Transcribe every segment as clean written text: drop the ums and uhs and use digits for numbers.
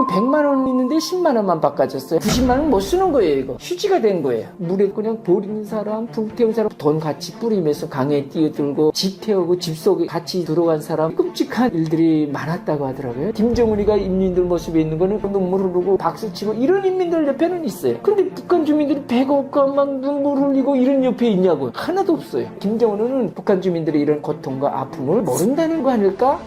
100만 원 있는데 10만 원만 바꿔줬어요. 90만 원 못 쓰는 거예요. 이거 휴지가 된 거예요. 물에 그냥 버리는 사람, 불 태운 사람, 돈 같이 뿌리면서 강에 뛰어들고 집 태우고 집 속에 같이 들어간 사람, 끔찍한 일들이 많았다고 하더라고요. 김정은이가 인민들 모습에 있는 거는 눈물 흐르고 박수치고 이런 인민들 옆에는 있어요. 근데 북한 주민들이 배가 없고 막 눈물 흘리고 이런 옆에 있냐고. 하나도 없어요. 김정은은 북한 주민들의 이런 고통과 아픔을 모른다는 거 아닐까?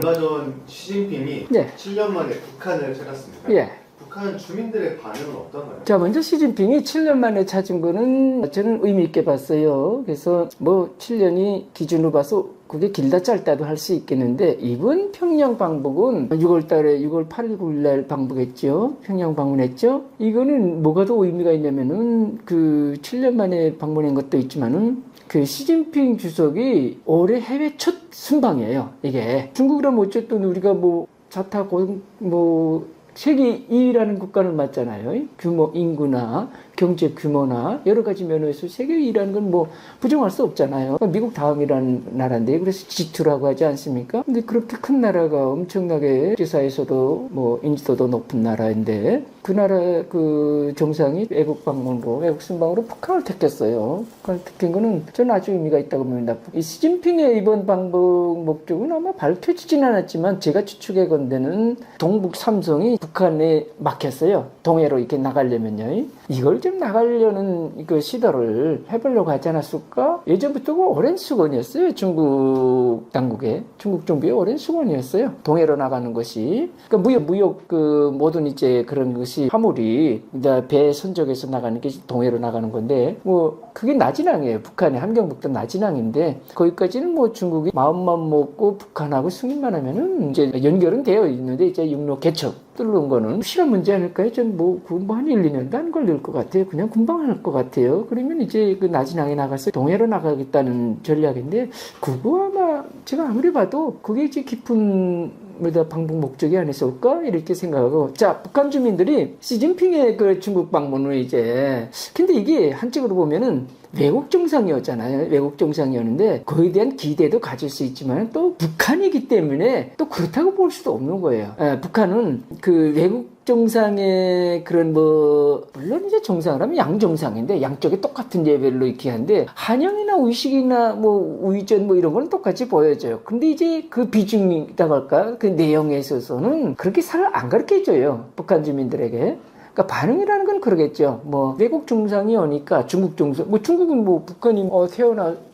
얼마 전 시진핑이 네. 7년 만에 북한을 찾았습니다. 예. 북한 주민들의 반응은 어떤가요? 자, 먼저 시진핑이 7년 만에 찾은 거는 저는 의미 있게 봤어요. 그래서 뭐 7년이 기준으로 봐서 그게 길다 짧다도 할 수 있겠는데, 이번 평양 방북은 6월 8일 9일 날 방북했죠. 평양 방문했죠. 이거는 뭐가 더 의미가 있냐면은 그 7년 만에 방문한 것도 있지만은 그 시진핑 주석이 올해 해외 첫 순방이에요. 이게 중국이라면 어쨌든 우리가 뭐 자타고 뭐 세계 2위라는 국가를 맞잖아요. 규모, 인구나 경제 규모나 여러 가지 면에서 세계 2위라는 건 뭐 부정할 수 없잖아요. 미국 다음이라는 나라인데, 그래서 G2라고 하지 않습니까? 근데 그렇게 큰 나라가 엄청나게 국제사에서도 뭐 인지도도 높은 나라인데, 그 나라 그 정상이 외국 방문으로, 외국 순방으로 북한을 택했어요. 북한을 택한 거는 저는 아주 의미가 있다고 봅니다. 이 시진핑의 이번 방북 목적은 아마 밝혀지진 않았지만 제가 추측해 건데는 동북 삼성이 북한에 막혔어요. 동해로 이렇게 나가려면요. 이걸 좀 나가려는 그 시도를 해보려고 하지 않았을까? 예전부터 오랜 수건이었어요. 중국 당국의, 중국 정부의 오랜 수건이었어요. 동해로 나가는 것이. 그러니까 무역 그 모든 이제 그런 것이 화물이 이제 배 선적에서 나가는 게 동해로 나가는 건데, 뭐 그게 나진항이에요. 북한의 함경북도 나진항인데, 거기까지는 뭐 중국이 마음만 먹고 북한하고 승인만 하면은 이제 연결은 되어 있는데, 이제 육로 개척 뚫는 거는 시간 문제 아닐까요? 전 뭐 한 1, 2년도 안 걸릴 것 같아요. 그냥 금방 할 것 같아요. 그러면 이제 그 나진항에 나가서 동해로 나가겠다는 전략인데, 그거 아마 제가 아무리 봐도 그게 이제 깊은 방북 목적이 아니었을까? 이렇게 생각하고. 자, 북한 주민들이 시진핑의 그 중국 방문을 이제, 근데 이게 한쪽으로 보면은 외국 정상이었잖아요. 외국 정상이었는데 거기에 대한 기대도 가질 수 있지만 또 북한이기 때문에 또 그렇다고 볼 수도 없는 거예요. 북한은 그 외국 정상의 그런 뭐 물론 이제 정상을 하면 양정상인데 양쪽이 똑같은 레벨로 이렇게 하는데, 한영이나 의식이나 뭐 우이전 뭐 이런 거는 똑같이 보여져요. 근데 이제 그 비중이라고 할까, 그 내용에 있어서는 그렇게 잘 안 가르쳐줘요, 북한 주민들에게. 그러니까 반응이라는 건 그러겠죠. 뭐 외국 정상이 오니까 중국 정상, 뭐 중국은 뭐 북한이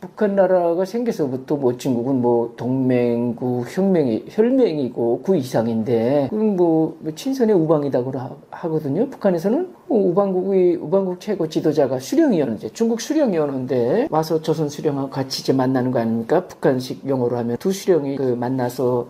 북한 나라가 생겨서부터 뭐 중국은 뭐 동맹국 혈맹이고 그 이상인데, 그럼 뭐 친선의 우방이라고 하거든요. 북한에서는 우방국 최고 지도자가 수령이었는데, 중국 수령이었는데 와서 조선 수령하고 같이 이제 만나는 거 아닙니까? 북한식 용어로 하면 두 수령이 그 만나서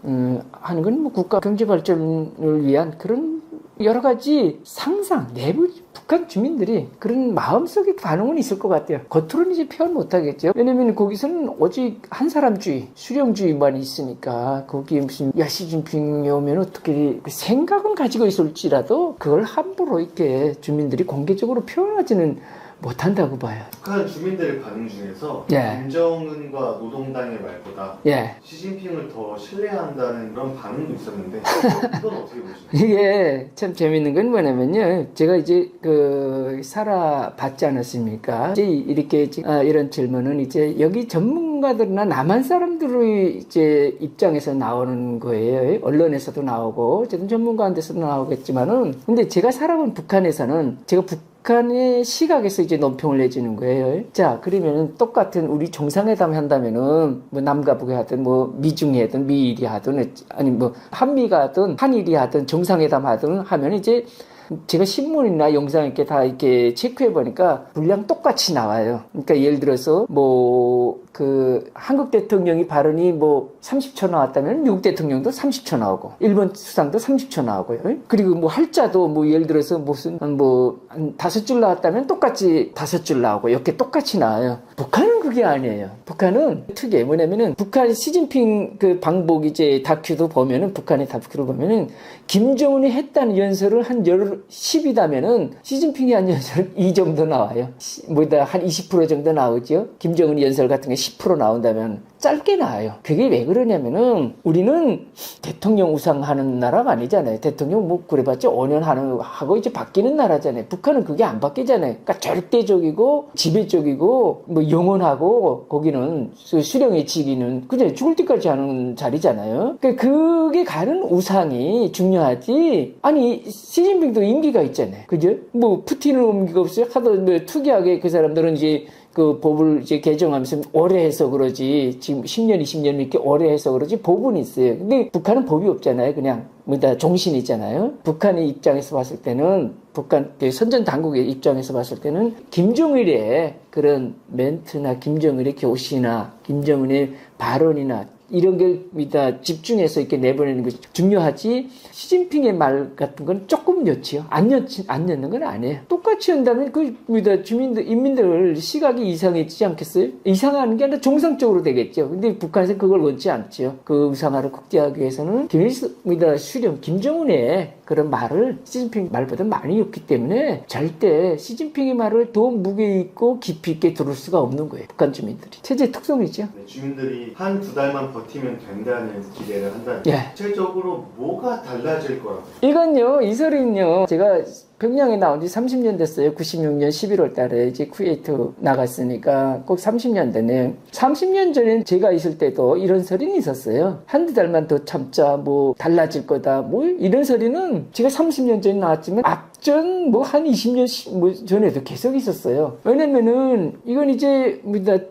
하는 건 뭐 국가 경제 발전을 위한 그런 여러 가지 상상, 내부 북한 주민들이 그런 마음속에 반응은 있을 것 같아요. 겉으로는 이제 표현 못하겠죠. 왜냐면 거기서는 오직 한 사람주의, 수령주의만 있으니까, 거기에 무슨 시진핑이 오면 어떻게 생각은 가지고 있을지라도 그걸 함부로 이렇게 주민들이 공개적으로 표현하지는 못한다고 봐요. 북한 주민들의 반응 중에서 예. 김정은과 노동당의 말보다 예. 시진핑을 더 신뢰한다는 그런 반응도 있었는데, 이건 어떻게 보시나요? 이게 참 재밌는 건 뭐냐면요. 제가 이제 살아봤지 않았습니까? 이제 이렇게 이런 질문은 이제 여기 전문가들이나 남한 사람들의 이제 입장에서 나오는 거예요. 언론에서도 나오고, 어쨌든 전문가한테서도 나오겠지만은, 근데 제가 살아본 북한에서는 북한의 시각에서 이제 논평을 내주는 거예요. 자, 그러면은 똑같은 우리 정상회담 한다면은 뭐 남과 북이 하든 뭐 미중이 하든 미일이 하든 아니 뭐 한미가 하든 한일이 하든 정상회담 하든 하면 이제 제가 신문이나 영상 이렇게 다 이렇게 체크해 보니까 분량 똑같이 나와요. 그러니까 예를 들어서 뭐 한국 대통령이 발언이 뭐 30초 나왔다면 미국 대통령도 30초 나오고, 일본 수상도 30초 나오고요. 그리고 뭐 할자도 뭐 예를 들어서 무슨 뭐 한 5줄 나왔다면 똑같이 5줄 나오고, 이렇게 똑같이 나와요. 북한은 그게 아니에요. 북한은 특이해. 뭐냐면은 북한 시진핑 그 방북 이제 다큐도 보면은 북한의 다큐를 보면은 김정은이 했다는 연설을 한 10이다면은 시진핑이 한 연설은 2 정도 나와요. 뭐다 한 20% 정도 나오죠. 김정은이 연설 같은 게 10% 나온다면 짧게 나와요. 그게 왜 그러냐면은 우리는 대통령 우상하는 나라가 아니잖아요. 대통령 뭐 그래봤자 5년 하고 이제 바뀌는 나라잖아요. 북한은 그게 안 바뀌잖아요. 그러니까 절대적이고 지배적이고 뭐 영원하고 거기는 수령의 직위는 그냥 죽을 때까지 하는 자리잖아요. 그러니까 그게 가는 우상이 중요하지. 아니 시진핑도 임기가 있잖아요. 그죠? 뭐 푸틴은 임기가 없어요. 하도 뭐 특이하게 그 사람들은 이제 그 법을 이제 개정하면서 오래 해서 그러지, 지금 10년, 20년 이렇게 오래 해서 그러지, 법은 있어요. 근데 북한은 법이 없잖아요. 그냥, 뭐다, 종신 있잖아요. 북한의 입장에서 봤을 때는, 북한, 선전 당국의 입장에서 봤을 때는, 김정일의 그런 멘트나, 김정일의 교시나, 김정은의 발언이나, 이런 걸 집중해서 이렇게 내보내는 것이 중요하지, 시진핑의 말 같은 건 조금 였지요. 안 였는 건 아니에요. 똑같이 한다면 주민들, 인민들 시각이 이상해지지 않겠어요? 이상하는 게 아니라 정상적으로 되겠죠. 근데 북한에서는 그걸 원치 않죠. 그 우상화를 극대화하기 위해서는 수령, 김정은의 그런 말을 시진핑 말보다 많이 했기 때문에 절대 시진핑의 말을 더 무게 있고 깊이 있게 들을 수가 없는 거예요. 북한 주민들이. 체제 특성이죠. 네, 주민들이 한 두 달만 버티면 된다는 기대를 한다면 예. 구체적으로 뭐가 달라질 거라고? 이건요, 이 소리는요, 제가 평양에 나온 지 30년 됐어요. 96년 11월 달에 이제 쿠웨이트 나갔으니까 꼭 30년 되네. 30년 전엔 제가 있을 때도 이런 소리는 있었어요. 한두 달만 더 참자, 뭐 달라질 거다, 뭐 이런 소리는 제가 30년 전에 나왔지만 앞전 뭐 한 20년 뭐 전에도 계속 있었어요. 왜냐면은 이건 이제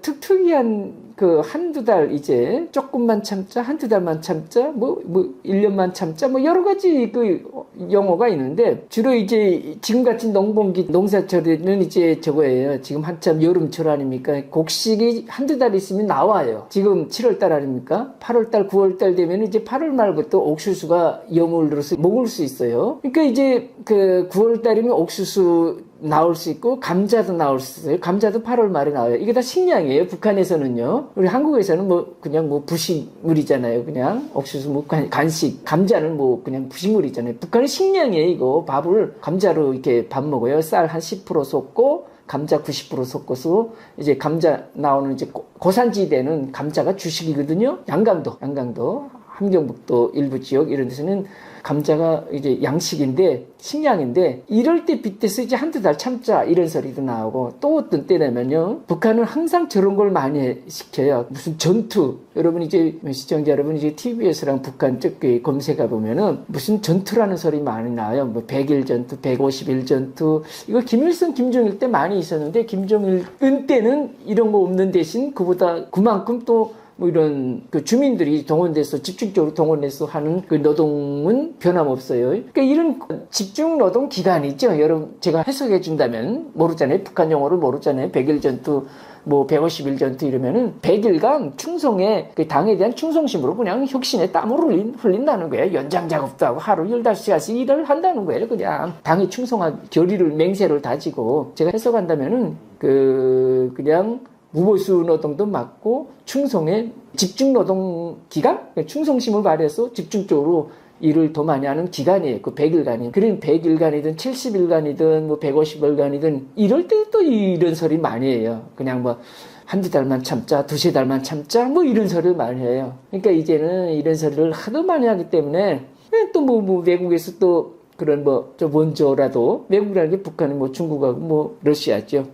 특이한 그 한두 달 이제 조금만 참자, 한두 달만 참자, 뭐 1년만 참자, 뭐 여러 가지 그 용어가 있는데 주로 이제 지금 같은 농번기 농사철에는 이제 저거예요. 지금 한참 여름철 아닙니까? 곡식이 한두 달 있으면 나와요. 지금 7월 달 아닙니까? 8월 달, 9월 달 되면 이제 8월 말부터 옥수수가 여물들어서 먹을 수 있어요. 그러니까 이제 그 9월 달이면 옥수수 나올 수 있고 감자도 나올 수 있어요. 감자도 8월 말에 나와요. 이게 다 식량이에요. 북한에서는요. 우리 한국에서는 뭐 그냥 뭐 부식물이잖아요. 그냥 옥수수 뭐 간식. 감자는 뭐 그냥 부식물이잖아요. 북한은 식량이에요. 이거 밥을 감자로 이렇게 밥 먹어요. 쌀 한 10% 섞고 감자 90% 섞어서 이제 감자 나오는 이제 고산지대는 감자가 주식이거든요. 양강도 함경북도 일부 지역 이런 데서는 감자가 이제 양식인데 식량인데 이럴 때 빗대서 이제 한두 달 참자 이런 소리도 나오고 또 어떤 때냐면요 북한은 항상 저런 걸 많이 시켜요. 무슨 전투 여러분 이제 시청자 여러분 이제 TBS랑 북한 쪽에 검색해 보면은 무슨 전투라는 소리 많이 나와요. 뭐 100일 전투, 150일 전투 이거 김일성, 김정일 때 많이 있었는데 김정일 때는 이런 거 없는 대신 그만큼 또 뭐 이런 그 주민들이 동원돼서 집중적으로 동원해서 하는 그 노동은 변함없어요. 그러니까 이런 집중 노동 기간이죠. 여러분 제가 해석해 준다면 모르잖아요. 북한 용어를 모르잖아요. 100일 전투 뭐 150일 전투 이러면은 100일간 충성에 그 당에 대한 충성심으로 그냥 혁신에 땀을 흘린다는 거예요. 연장 작업도 하고 하루 15시간씩 일을 한다는 거예요. 그냥 당에 충성한 결의를 맹세를 다지고 제가 해석한다면은 그냥 무보수 노동도 맞고 충성의 집중 노동 기간? 충성심을 발휘해서 집중적으로 일을 더 많이 하는 기간이에요. 그 100일간이. 그런 100일간이든 70일간이든 뭐 150일간이든 이럴 때도 또 이런 소리 많이 해요. 그냥 뭐 한두 달만 참자, 두세 달만 참자 뭐 이런 소리를 많이 해요. 그러니까 이제는 이런 소리를 하도 많이 하기 때문에 또 뭐 외국에서 또 그런 좀 원조라도 외국이라는 게 북한은 뭐 중국하고 뭐 러시아죠.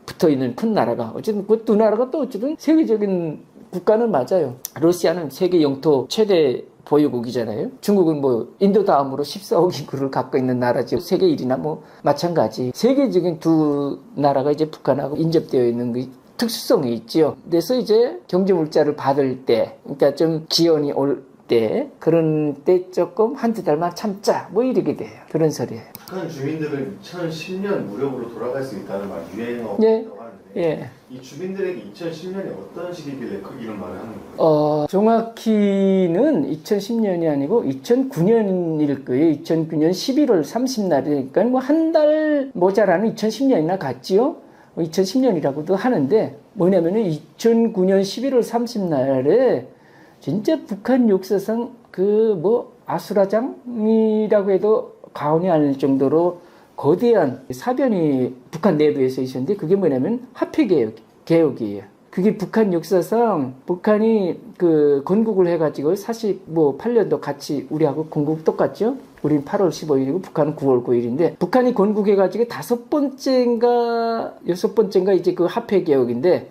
붙어 있는 큰 나라가 어쨌든 그 두 나라가 또 어쨌든 세계적인 국가는 맞아요. 러시아는 세계 영토 최대 보유국이잖아요. 중국은 뭐 인도 다음으로 14억 인구를 갖고 있는 나라죠. 세계 1위나 뭐 마찬가지. 세계적인 두 나라가 이제 북한하고 인접되어 있는 그 특수성이 있죠. 그래서 이제 경제 물자를 받을 때, 그러니까 좀 기온이 올 때 그런 때 조금 한두 달만 참자 뭐 이렇게 돼요. 그런 소리예요. 북한 주민들은 2010년 무력으로 돌아갈 수 있다는 말 유행어라고 예. 하는데 예. 이 주민들에게 2010년이 어떤 시기길래 이런 말을 하는 거예요? 정확히는 2010년이 아니고 2009년일 거예요. 2009년 11월 30날이니까 뭐 한 달 모자라는 2010년이나 갔지요. 2010년이라고도 하는데 뭐냐면은 2009년 11월 30날에 진짜 북한 역사상 그 뭐 아수라장이라고 해도 과언이 아닐 정도로 거대한 사변이 북한 내부에서 있었는데 그게 뭐냐면 개혁이에요. 그게 북한 역사상 북한이 그 건국을 해가지고 48년도 같이 우리하고 건국 똑같죠? 우린 8월 15일이고 북한은 9월 9일인데 북한이 건국해가지고 5번째인가 6번째인가 이제 그 합회개혁인데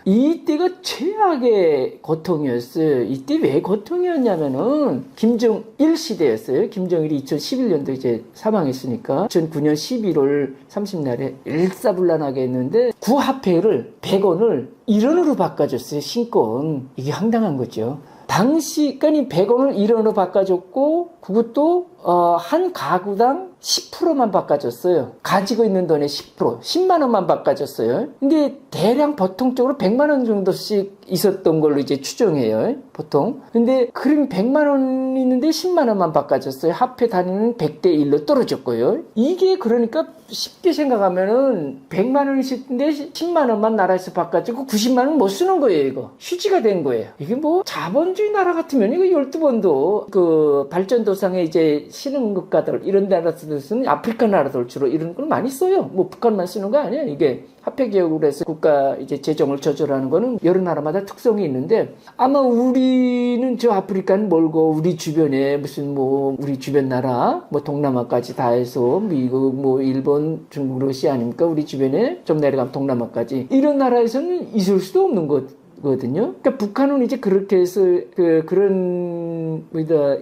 이때가 최악의 고통이었어요. 이때 왜 고통이었냐면은 김정일 시대였어요. 김정일이 2011년도 이제 사망했으니까 2009년 11월 30날에 일사불란하게 했는데 구합회를 100원을 1원으로 바꿔줬어요. 신권. 이게 황당한 거죠. 당시 그러니까 100원을 1원으로 바꿔줬고 그것도 한 가구당 10%만 바꿔줬어요. 가지고 있는 돈의 10%, 10만 원만 바꿔줬어요. 근데 대략 보통적으로 100만 원 정도씩 있었던 걸로 이제 추정해요. 보통. 근데 그럼 100만 원 있는데 10만 원만 바꿔줬어요. 합해 단위는 100대 1로 떨어졌고요. 이게 그러니까 쉽게 생각하면은 100만 원인데 10만 원만 나라에서 바꿔주고 90만 원 못 쓰는 거예요, 이거. 휴지가 된 거예요. 이게 뭐 자본주의 나라 같으면 이거 12번도 그 발전도상에 이제 신흥국가들 이런 나라들은 아프리카 나라들 주로 이런 걸 많이 써요. 뭐 북한만 쓰는 거 아니에요. 이게 합회개혁으로 해서 국가 이제 재정을 조절하는 거는 여러 나라마다 특성이 있는데 아마 우리는 저 아프리카는 멀고 우리 주변에 무슨 뭐 우리 주변 나라 뭐 동남아까지 다 해서 미국 뭐 일본 중국 러시아 아닙니까? 우리 주변에 좀 내려가면 동남아까지 이런 나라에서는 있을 수도 없는 거거든요. 그러니까 북한은 이제 그렇게 해서 그런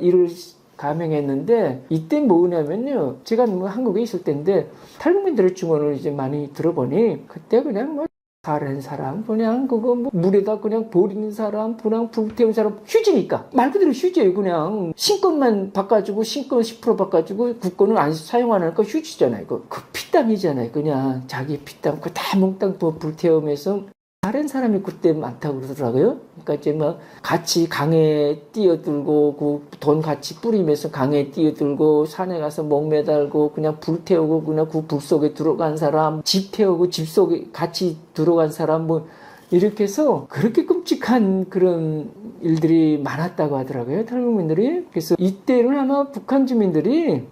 일을 감행했는데 이때 뭐냐면요 제가 뭐 한국에 있을 때인데 탈북민들의 증언을 이제 많이 들어보니 그때 그냥 뭐 다른 사람 그냥 그거 뭐 물에다 그냥 버리는 사람 그냥 불태운 사람 휴지니까 말 그대로 휴지예요. 그냥 신권만 바꿔주고 신권 10% 바꿔주고 국권은 안 사용하는 거 휴지잖아요. 그 피땀이잖아요. 그냥 자기 피땀 그 다 몽땅 불태우면서 다른 사람이 그때 많다고 그러더라고요. 그러니까 이제 막 같이 강에 뛰어들고 그 돈 같이 뿌리면서 강에 뛰어들고 산에 가서 목 매달고 그냥 불 태우고 그냥 그 불 속에 들어간 사람, 집 태우고 집 속에 같이 들어간 사람 뭐 이렇게 해서 그렇게 끔찍한 그런 일들이 많았다고 하더라고요. 탈북민들이. 그래서 이때는 아마 북한 주민들이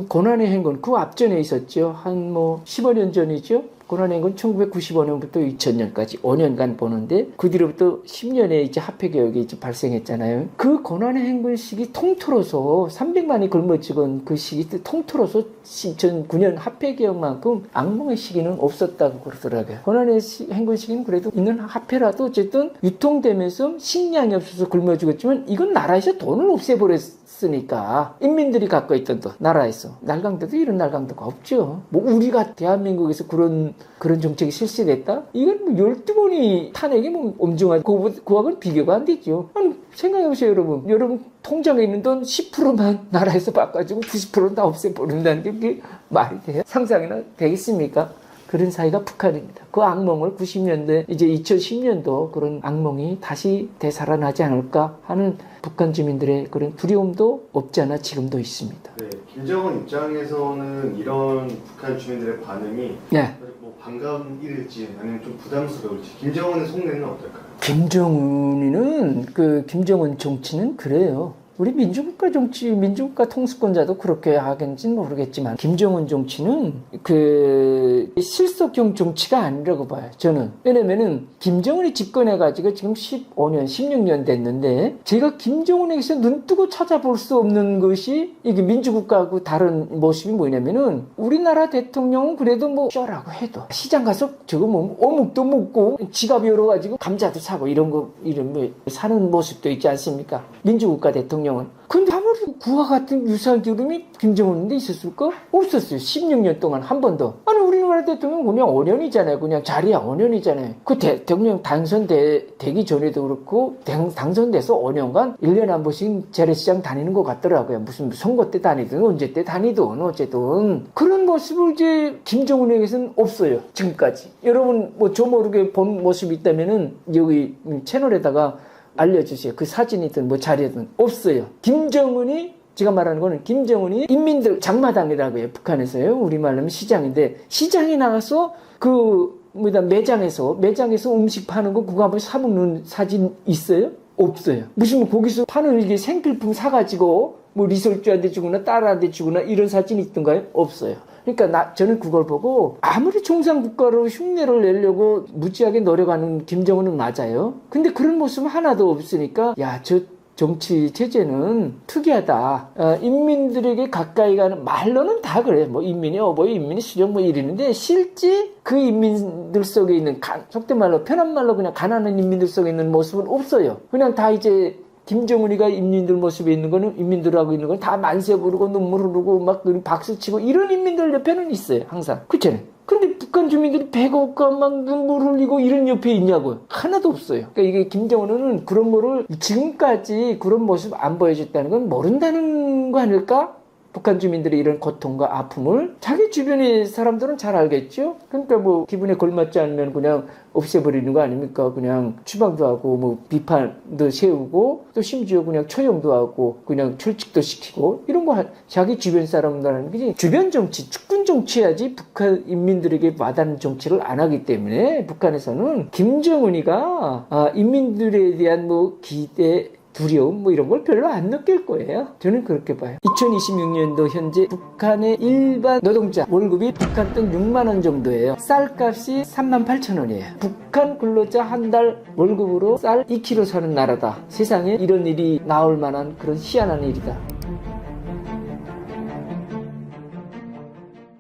고난의 행군 그 앞전에 있었죠. 한 뭐 15년 전이죠. 고난의 행군 1995년부터 2000년까지 5년간 보는데 그 뒤로부터 10년에 이제 합회개혁이 이제 발생했잖아요. 그 고난의 행군 시기 통틀어서 300만이 걸머지건 그 시기 때 통틀어서 2009년 합회개혁만큼 악몽의 시기는 없었다고 그러더라고요. 고난의 행군 시기는 그래도 있는 합회라도 어쨌든 유통되면서 식량이 없어서 굶어죽었지만 이건 나라에서 돈을 없애버렸으니까 인민들이 갖고 있던 돈 나라에서 날강도도 이런 날강도가 없죠. 뭐 우리가 대한민국에서 그런 정책이 실시됐다? 이건 뭐 12번이 탄핵이 뭐 엄중한 그하고는 비교가 안 되죠. 아니 생각해보세요 여러분. 여러분 통장에 있는 돈 10%만 나라에서 바꿔주고 90%는 다 없애버린다는 게 그게 말이 돼요? 상상이나 되겠습니까? 그런 사이가 북한입니다. 그 악몽을 90년대 이제 2010년도 그런 악몽이 다시 되살아나지 않을까 하는 북한 주민들의 그런 두려움도 없지 않아 지금도 있습니다. 네, 김정은 입장에서는 이런 북한 주민들의 반응이 네. 뭐 반가운 일일지 아니면 좀 부담스러울지 김정은의 속내는 어떨까요? 김정은 정치는 그래요. 우리 민주국가 정치, 민주국가 통수권자도 그렇게 하겠는지는 모르겠지만 김정은 정치는 그 실속형 정치가 아니라고 봐요. 저는. 왜냐면은 김정은이 집권해가지고 지금 15년, 16년 됐는데 제가 김정은에게서 눈 뜨고 찾아볼 수 없는 것이 이게 민주국가하고 다른 모습이 뭐냐면은 우리나라 대통령은 그래도 뭐 쇼라고 해도 시장 가서 저거 뭐 어묵도 먹고 지갑 열어가지고 감자도 사고 이런 뭐 사는 모습도 있지 않습니까? 민주국가 대통령 근데 아무리 구와 같은 유사한 기름이 김정은인데 있었을까? 없었어요. 16년 동안 한 번도. 아니 우리나라 대통령 그냥 5년이잖아요. 그냥 자리야 5년이잖아요. 그 대통령 당선되기 전에도 그렇고 당선돼서 5년간 1년에 한 번씩 재래시장 다니는 것 같더라고요. 무슨 선거 때 다니든 언제 때 다니든 어쨌든 그런 모습을 이제 김정은에게서는 없어요. 지금까지. 여러분 뭐 저 모르게 본 모습이 있다면은 여기 채널에다가 알려주세요. 그 사진이든 뭐 자료든 없어요. 김정은이 제가 말하는 거는 김정은이 인민들 장마당이라고 해요. 북한에서요. 우리말로 하면 시장인데 시장에 나가서 그 뭐다 매장에서 음식 파는 거 그거 한번 사먹는 사진 있어요? 없어요. 무슨 거기서 파는 이게 생필품 사가지고 뭐 리설주한테 주거나 딸한테 주거나 이런 사진이 있던가요? 없어요. 그러니까 저는 그걸 보고 아무리 종상국가로 흉내를 내려고 무지하게 노력하는 김정은은 맞아요. 근데 그런 모습 하나도 없으니까 야, 저 정치 체제는 특이하다. 인민들에게 가까이 가는 말로는 다 그래. 뭐 인민이 인민이 수령 뭐 이러는데 실제 그 인민들 속에 있는 속된 말로 편한 말로 그냥 가난한 인민들 속에 있는 모습은 없어요. 그냥 다 이제 김정은이가 인민들 모습에 있는 거는 인민들하고 있는 건 다 만세 부르고 눈물 흐르고 막 박수 치고 이런 인민들 옆에는 있어요. 항상. 그렇잖아요. 근데 북한 주민들이 배가 없고 막 눈물 흘리고 이런 옆에 있냐고요. 하나도 없어요. 그러니까 이게 김정은은 그런 거를 지금까지 그런 모습 안 보여줬다는 건 모른다는 거 아닐까? 북한 주민들의 이런 고통과 아픔을 자기 주변의 사람들은 잘 알겠죠? 그러니까 뭐 기분에 걸맞지 않으면 그냥 없애버리는 거 아닙니까? 그냥 추방도 하고 뭐 비판도 세우고 또 심지어 그냥 처형도 하고 그냥 철칙도 시키고 이런 거 자기 주변 사람들 하는 거지. 주변 정치, 측근 정치해야지 북한 인민들에게 와닿는 정치를 안 하기 때문에 북한에서는 김정은이가 인민들에 대한 뭐 기대 두려움 뭐 이런 걸 별로 안 느낄 거예요. 저는 그렇게 봐요. 2026년도 현재 북한의 일반 노동자 월급이 북한 돈 6만 원 정도예요. 쌀값이 38,000원이에요. 북한 근로자 한 달 월급으로 쌀 2kg 사는 나라다. 세상에 이런 일이 나올 만한 그런 희한한 일이다.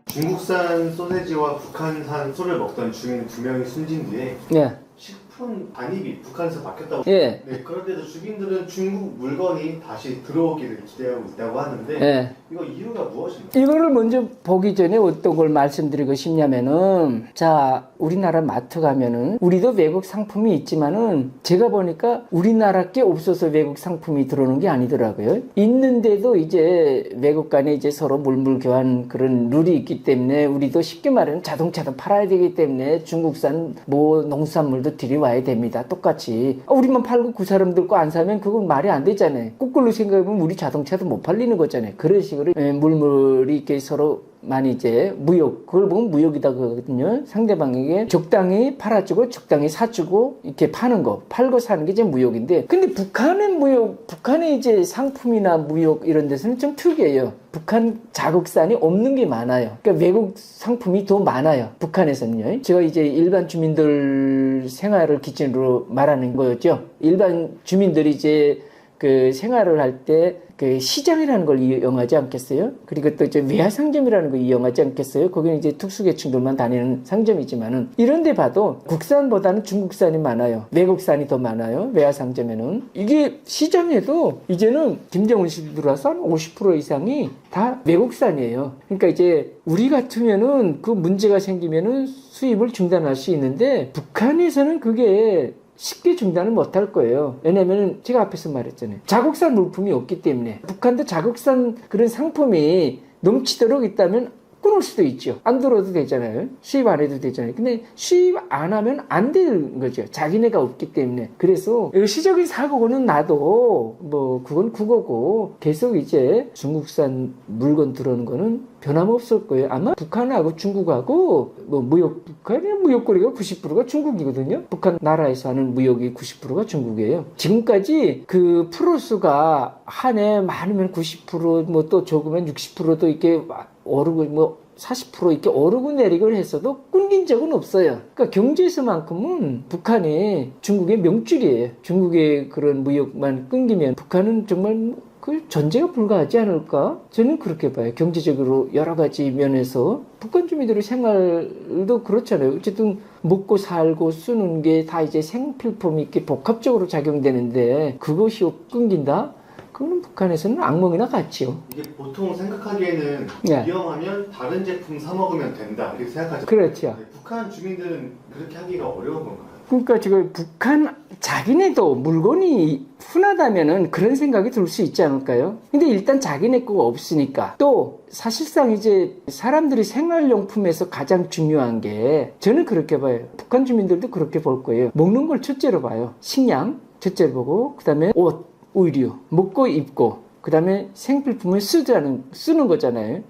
중국산 소세지와 북한산 소를 먹던 주민 2명이 숨진 뒤에 네. 식품 반입이 북한에서 바뀌었다고. 예. 네, 그런데도 주민들은 중국 물건이 다시 들어오기를 기대하고 있다고 하는데 예. 이거 이유가 무엇입니까? 이거를 먼저 보기 전에 어떤 걸 말씀드리고 싶냐면은, 자, 우리나라 마트 가면은 우리도 외국 상품이 있지만은 제가 보니까 우리나라 게 없어서 외국 상품이 들어오는 게 아니더라고요. 있는데도 이제 외국 간에 이제 서로 물물 교환 그런 룰이 있기 때문에 우리도 쉽게 말하면 자동차도 팔아야 되기 때문에 중국산 뭐 농수산물도 들여와야 됩니다. 똑같이. 우리만 팔고 그 사람들 거 안 사면 그건 말이 안 되잖아요. 거꾸로 생각해보면 우리 자동차도 못 팔리는 거잖아요. 그런 식으로 물물이 이렇게 서로 많이 이제 무역, 그걸 보면 무역이다 그러거든요. 상대방에게 적당히 팔아주고 적당히 사주고 이렇게 파는 거, 팔고 사는 게 이제 무역인데, 근데 북한의 무역, 북한의 이제 상품이나 무역 이런 데서는 좀 특이해요. 북한 자국산이 없는 게 많아요. 그러니까 외국 상품이 더 많아요. 북한에서는요. 제가 이제 일반 주민들 생활을 기준으로 말하는 거였죠. 일반 주민들이 이제 그 생활을 할 때 그 시장이라는 걸 이용하지 않겠어요? 그리고 또 이제 외화상점이라는 걸 이용하지 않겠어요? 거기는 이제 특수계층들만 다니는 상점이지만은 이런 데 봐도 국산보다는 중국산이 많아요. 외국산이 더 많아요. 외화상점에는. 이게 시장에도 이제는 김정은 씨 들어와서 한 50% 이상이 다 외국산이에요. 그러니까 이제 우리 같으면은 그 문제가 생기면은 수입을 중단할 수 있는데 북한에서는 그게 쉽게 중단을 못할 거예요. 왜냐면 제가 앞에서 말했잖아요. 자국산 물품이 없기 때문에. 북한도 자국산 그런 상품이 넘치도록 있다면 끊을 수도 있죠. 안 들어도 되잖아요. 수입 안 해도 되잖아요. 근데 수입 안 하면 안 되는 거죠. 자기네가 없기 때문에. 그래서 일시적인 사고는 나도 뭐 그건 그거고 계속 이제 중국산 물건 들어오는 거는 변함없을 거예요. 아마 북한하고 중국하고 뭐 무역, 북한의 무역거리가 90%가 중국이거든요. 북한 나라에서 하는 무역이 90%가 중국이에요. 지금까지 그 프로수가 한 해 많으면 90% 뭐 또 적으면 60%도 이렇게 오르고 뭐 40% 이렇게 오르고 내리고 했어도 끊긴 적은 없어요. 그러니까 경제에서만큼은 북한이 중국의 명줄이에요. 중국의 그런 무역만 끊기면 북한은 정말 그 전제가 불가하지 않을까? 저는 그렇게 봐요. 경제적으로 여러 가지 면에서 북한 주민들의 생활도 그렇잖아요. 어쨌든 먹고 살고 쓰는 게 다 이제 생필품이 이렇게 복합적으로 작용되는데 그것이 끊긴다? 그거는 북한에서는 악몽이나 같지요. 이게 보통 생각하기에는 네. 위험하면 다른 제품 사 먹으면 된다 이렇게 생각하죠. 그렇죠. 북한 주민들은 그렇게 하기가 어려운 건가요? 그러니까 지금 북한 자기네도 물건이 흔하다면은 그런 생각이 들 수 있지 않을까요? 근데 일단 자기네 거가 없으니까. 또 사실상 이제 사람들이 생활용품에서 가장 중요한 게 저는 그렇게 봐요. 북한 주민들도 그렇게 볼 거예요. 먹는 걸 첫째로 봐요. 식량 첫째로 보고 그다음에 옷, 의류, 먹고 입고 그다음에 생필품을 쓰는 거잖아요.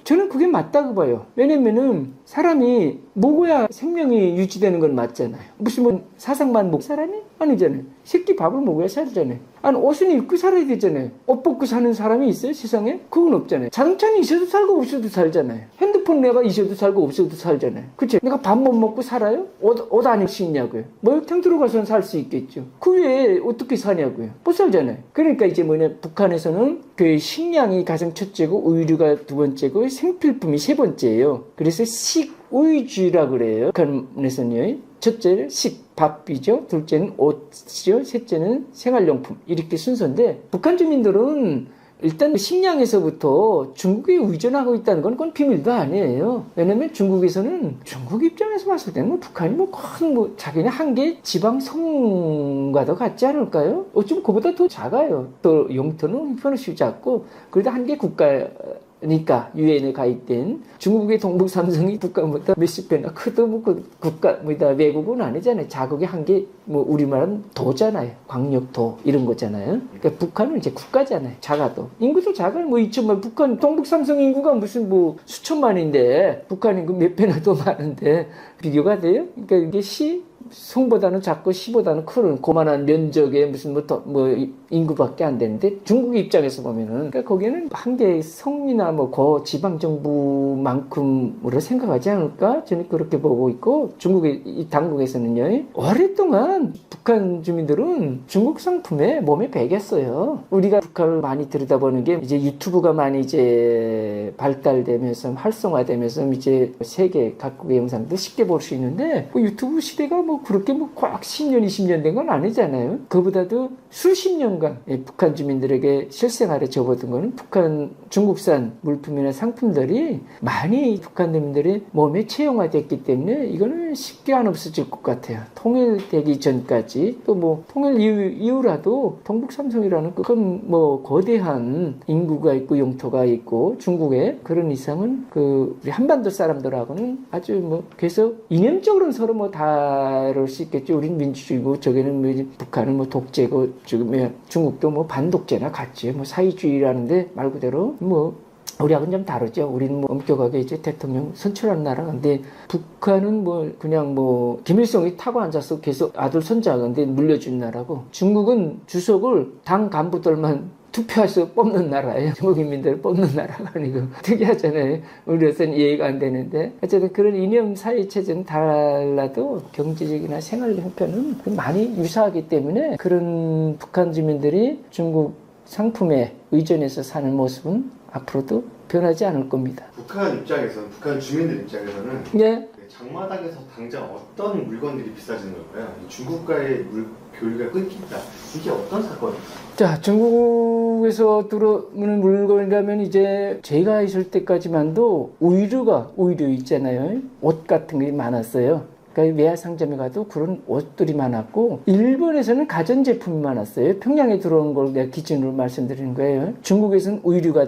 저는 그게 맞다고 봐요. 왜냐면은 사람이 먹어야 생명이 유지되는 건 맞잖아요. 무슨 뭐 사상만 먹 사람이 아니잖아요. 새끼 밥을 먹어야 살잖아요. 아니 옷은 입고 살아야 되잖아요. 옷 벗고 사는 사람이 있어요 세상에? 그건 없잖아요. 자동차는 있어도 살고 없어도 살잖아요. 핸드폰 내가 있어도 살고 없어도 살잖아요. 그치? 내가 밥 못 먹고 살아요? 옷 안 입을 수 있냐고요. 목욕탕 들어가서는 살 수 있겠죠. 그 외에 어떻게 사냐고요. 못 살잖아요. 그러니까 이제 뭐냐, 북한에서는 그 식량이 가장 첫째고 의류가 두 번째고 생필품이 세 번째예요. 그래서 식의주라 그래요. 북한에서는요. 첫째는 밥이죠. 둘째는 옷이죠. 셋째는 생활용품. 이렇게 순서인데 북한 주민들은 일단 식량에서부터 중국에 의존하고 있다는 건 그건 비밀도 아니에요. 왜냐면 중국에서는 중국 입장에서 봤을 때는 뭐 북한이 큰 자기네 한계 지방 성과도 같지 않을까요? 어쩌면 그보다 더 작아요. 또 영토는 형편없이 작고 그래도 한계 국가니까 유엔에 가입된 중국의 동북 삼성이 북한보다 몇십 배나 크도 외국은 아니잖아요. 자국의 한계 우리말은 도잖아요. 광역도 이런 거잖아요. 그러니까 북한은 이제 국가잖아요. 작아도 인구도 작아요. 2천만 북한 동북 삼성 인구가 무슨 수천만인데 북한 인구 몇 배나 더 많은데 비교가 돼요? 그러니까 이게 성보다는 작고 시보다는 큰 고만한 면적의 무슨 인구밖에 안 되는데 중국 입장에서 보면은 그러니까 거기는 한계 성이나 고 지방 정부만큼으로 생각하지 않을까 저는 그렇게 보고 있고 중국의 이 당국에서는요 오랫동안 북한 주민들은 중국 상품에 몸에 배겼어요. 우리가 북한을 많이 들여다보는 게 이제 유튜브가 많이 이제 발달되면서 활성화되면서 이제 세계 각국의 영상도 쉽게 볼 수 있는데 유튜브 시대가 그렇게 꽉 10년, 20년 된 건 아니잖아요. 그보다도 수십 년간 북한 주민들에게 실생활에 접어든 거는 중국산 물품이나 상품들이 많이 북한 주민들의 몸에 체용화됐기 때문에 이거는 쉽게 안 없어질 것 같아요. 통일되기 전까지 또 통일 이후라도 동북 삼성이라는 큰 거대한 인구가 있고 영토가 있고 중국에 그런 이상은 우리 한반도 사람들하고는 아주 계속 이념적으로는 서로 다를 수 있겠죠. 우린 민주주의고 저기는 북한은 독재고 중국도 반독재나 같지. 사회주의라는데 말 그대로 우리하고는 좀 다르죠. 우리는 엄격하게 이제 대통령 선출하는 나라. 근데 북한은 그냥 김일성이 타고 앉아서 계속 아들 손자한테 물려준 나라고 중국은 주석을 당 간부들만 투표해서 뽑는 나라예요. 중국인민들을 뽑는 나라가 아니고 특이하잖아요. 우리로서는 이해가 안 되는데 어쨌든 그런 이념 사회체제는 달라도 경제적이나 생활 형편은 많이 유사하기 때문에 그런 북한 주민들이 중국 상품에 의존해서 사는 모습은 앞으로도 변하지 않을 겁니다. 북한 주민들 입장에서는 네. 장마당에서 당장 어떤 물건들이 비싸지는 걸까요? 중국과의 교류가 끊긴다. 이게 어떤 사건입니까? 자, 중국에서 들어오는 물건이라면 이제 제가 있을 때까지만도 의류 있잖아요. 옷 같은 게 많았어요. 그러니까 외화 상점에 가도 그런 옷들이 많았고 일본에서는 가전제품이 많았어요. 평양에 들어온 걸 내가 기준으로 말씀드리는 거예요. 중국에서는 의류가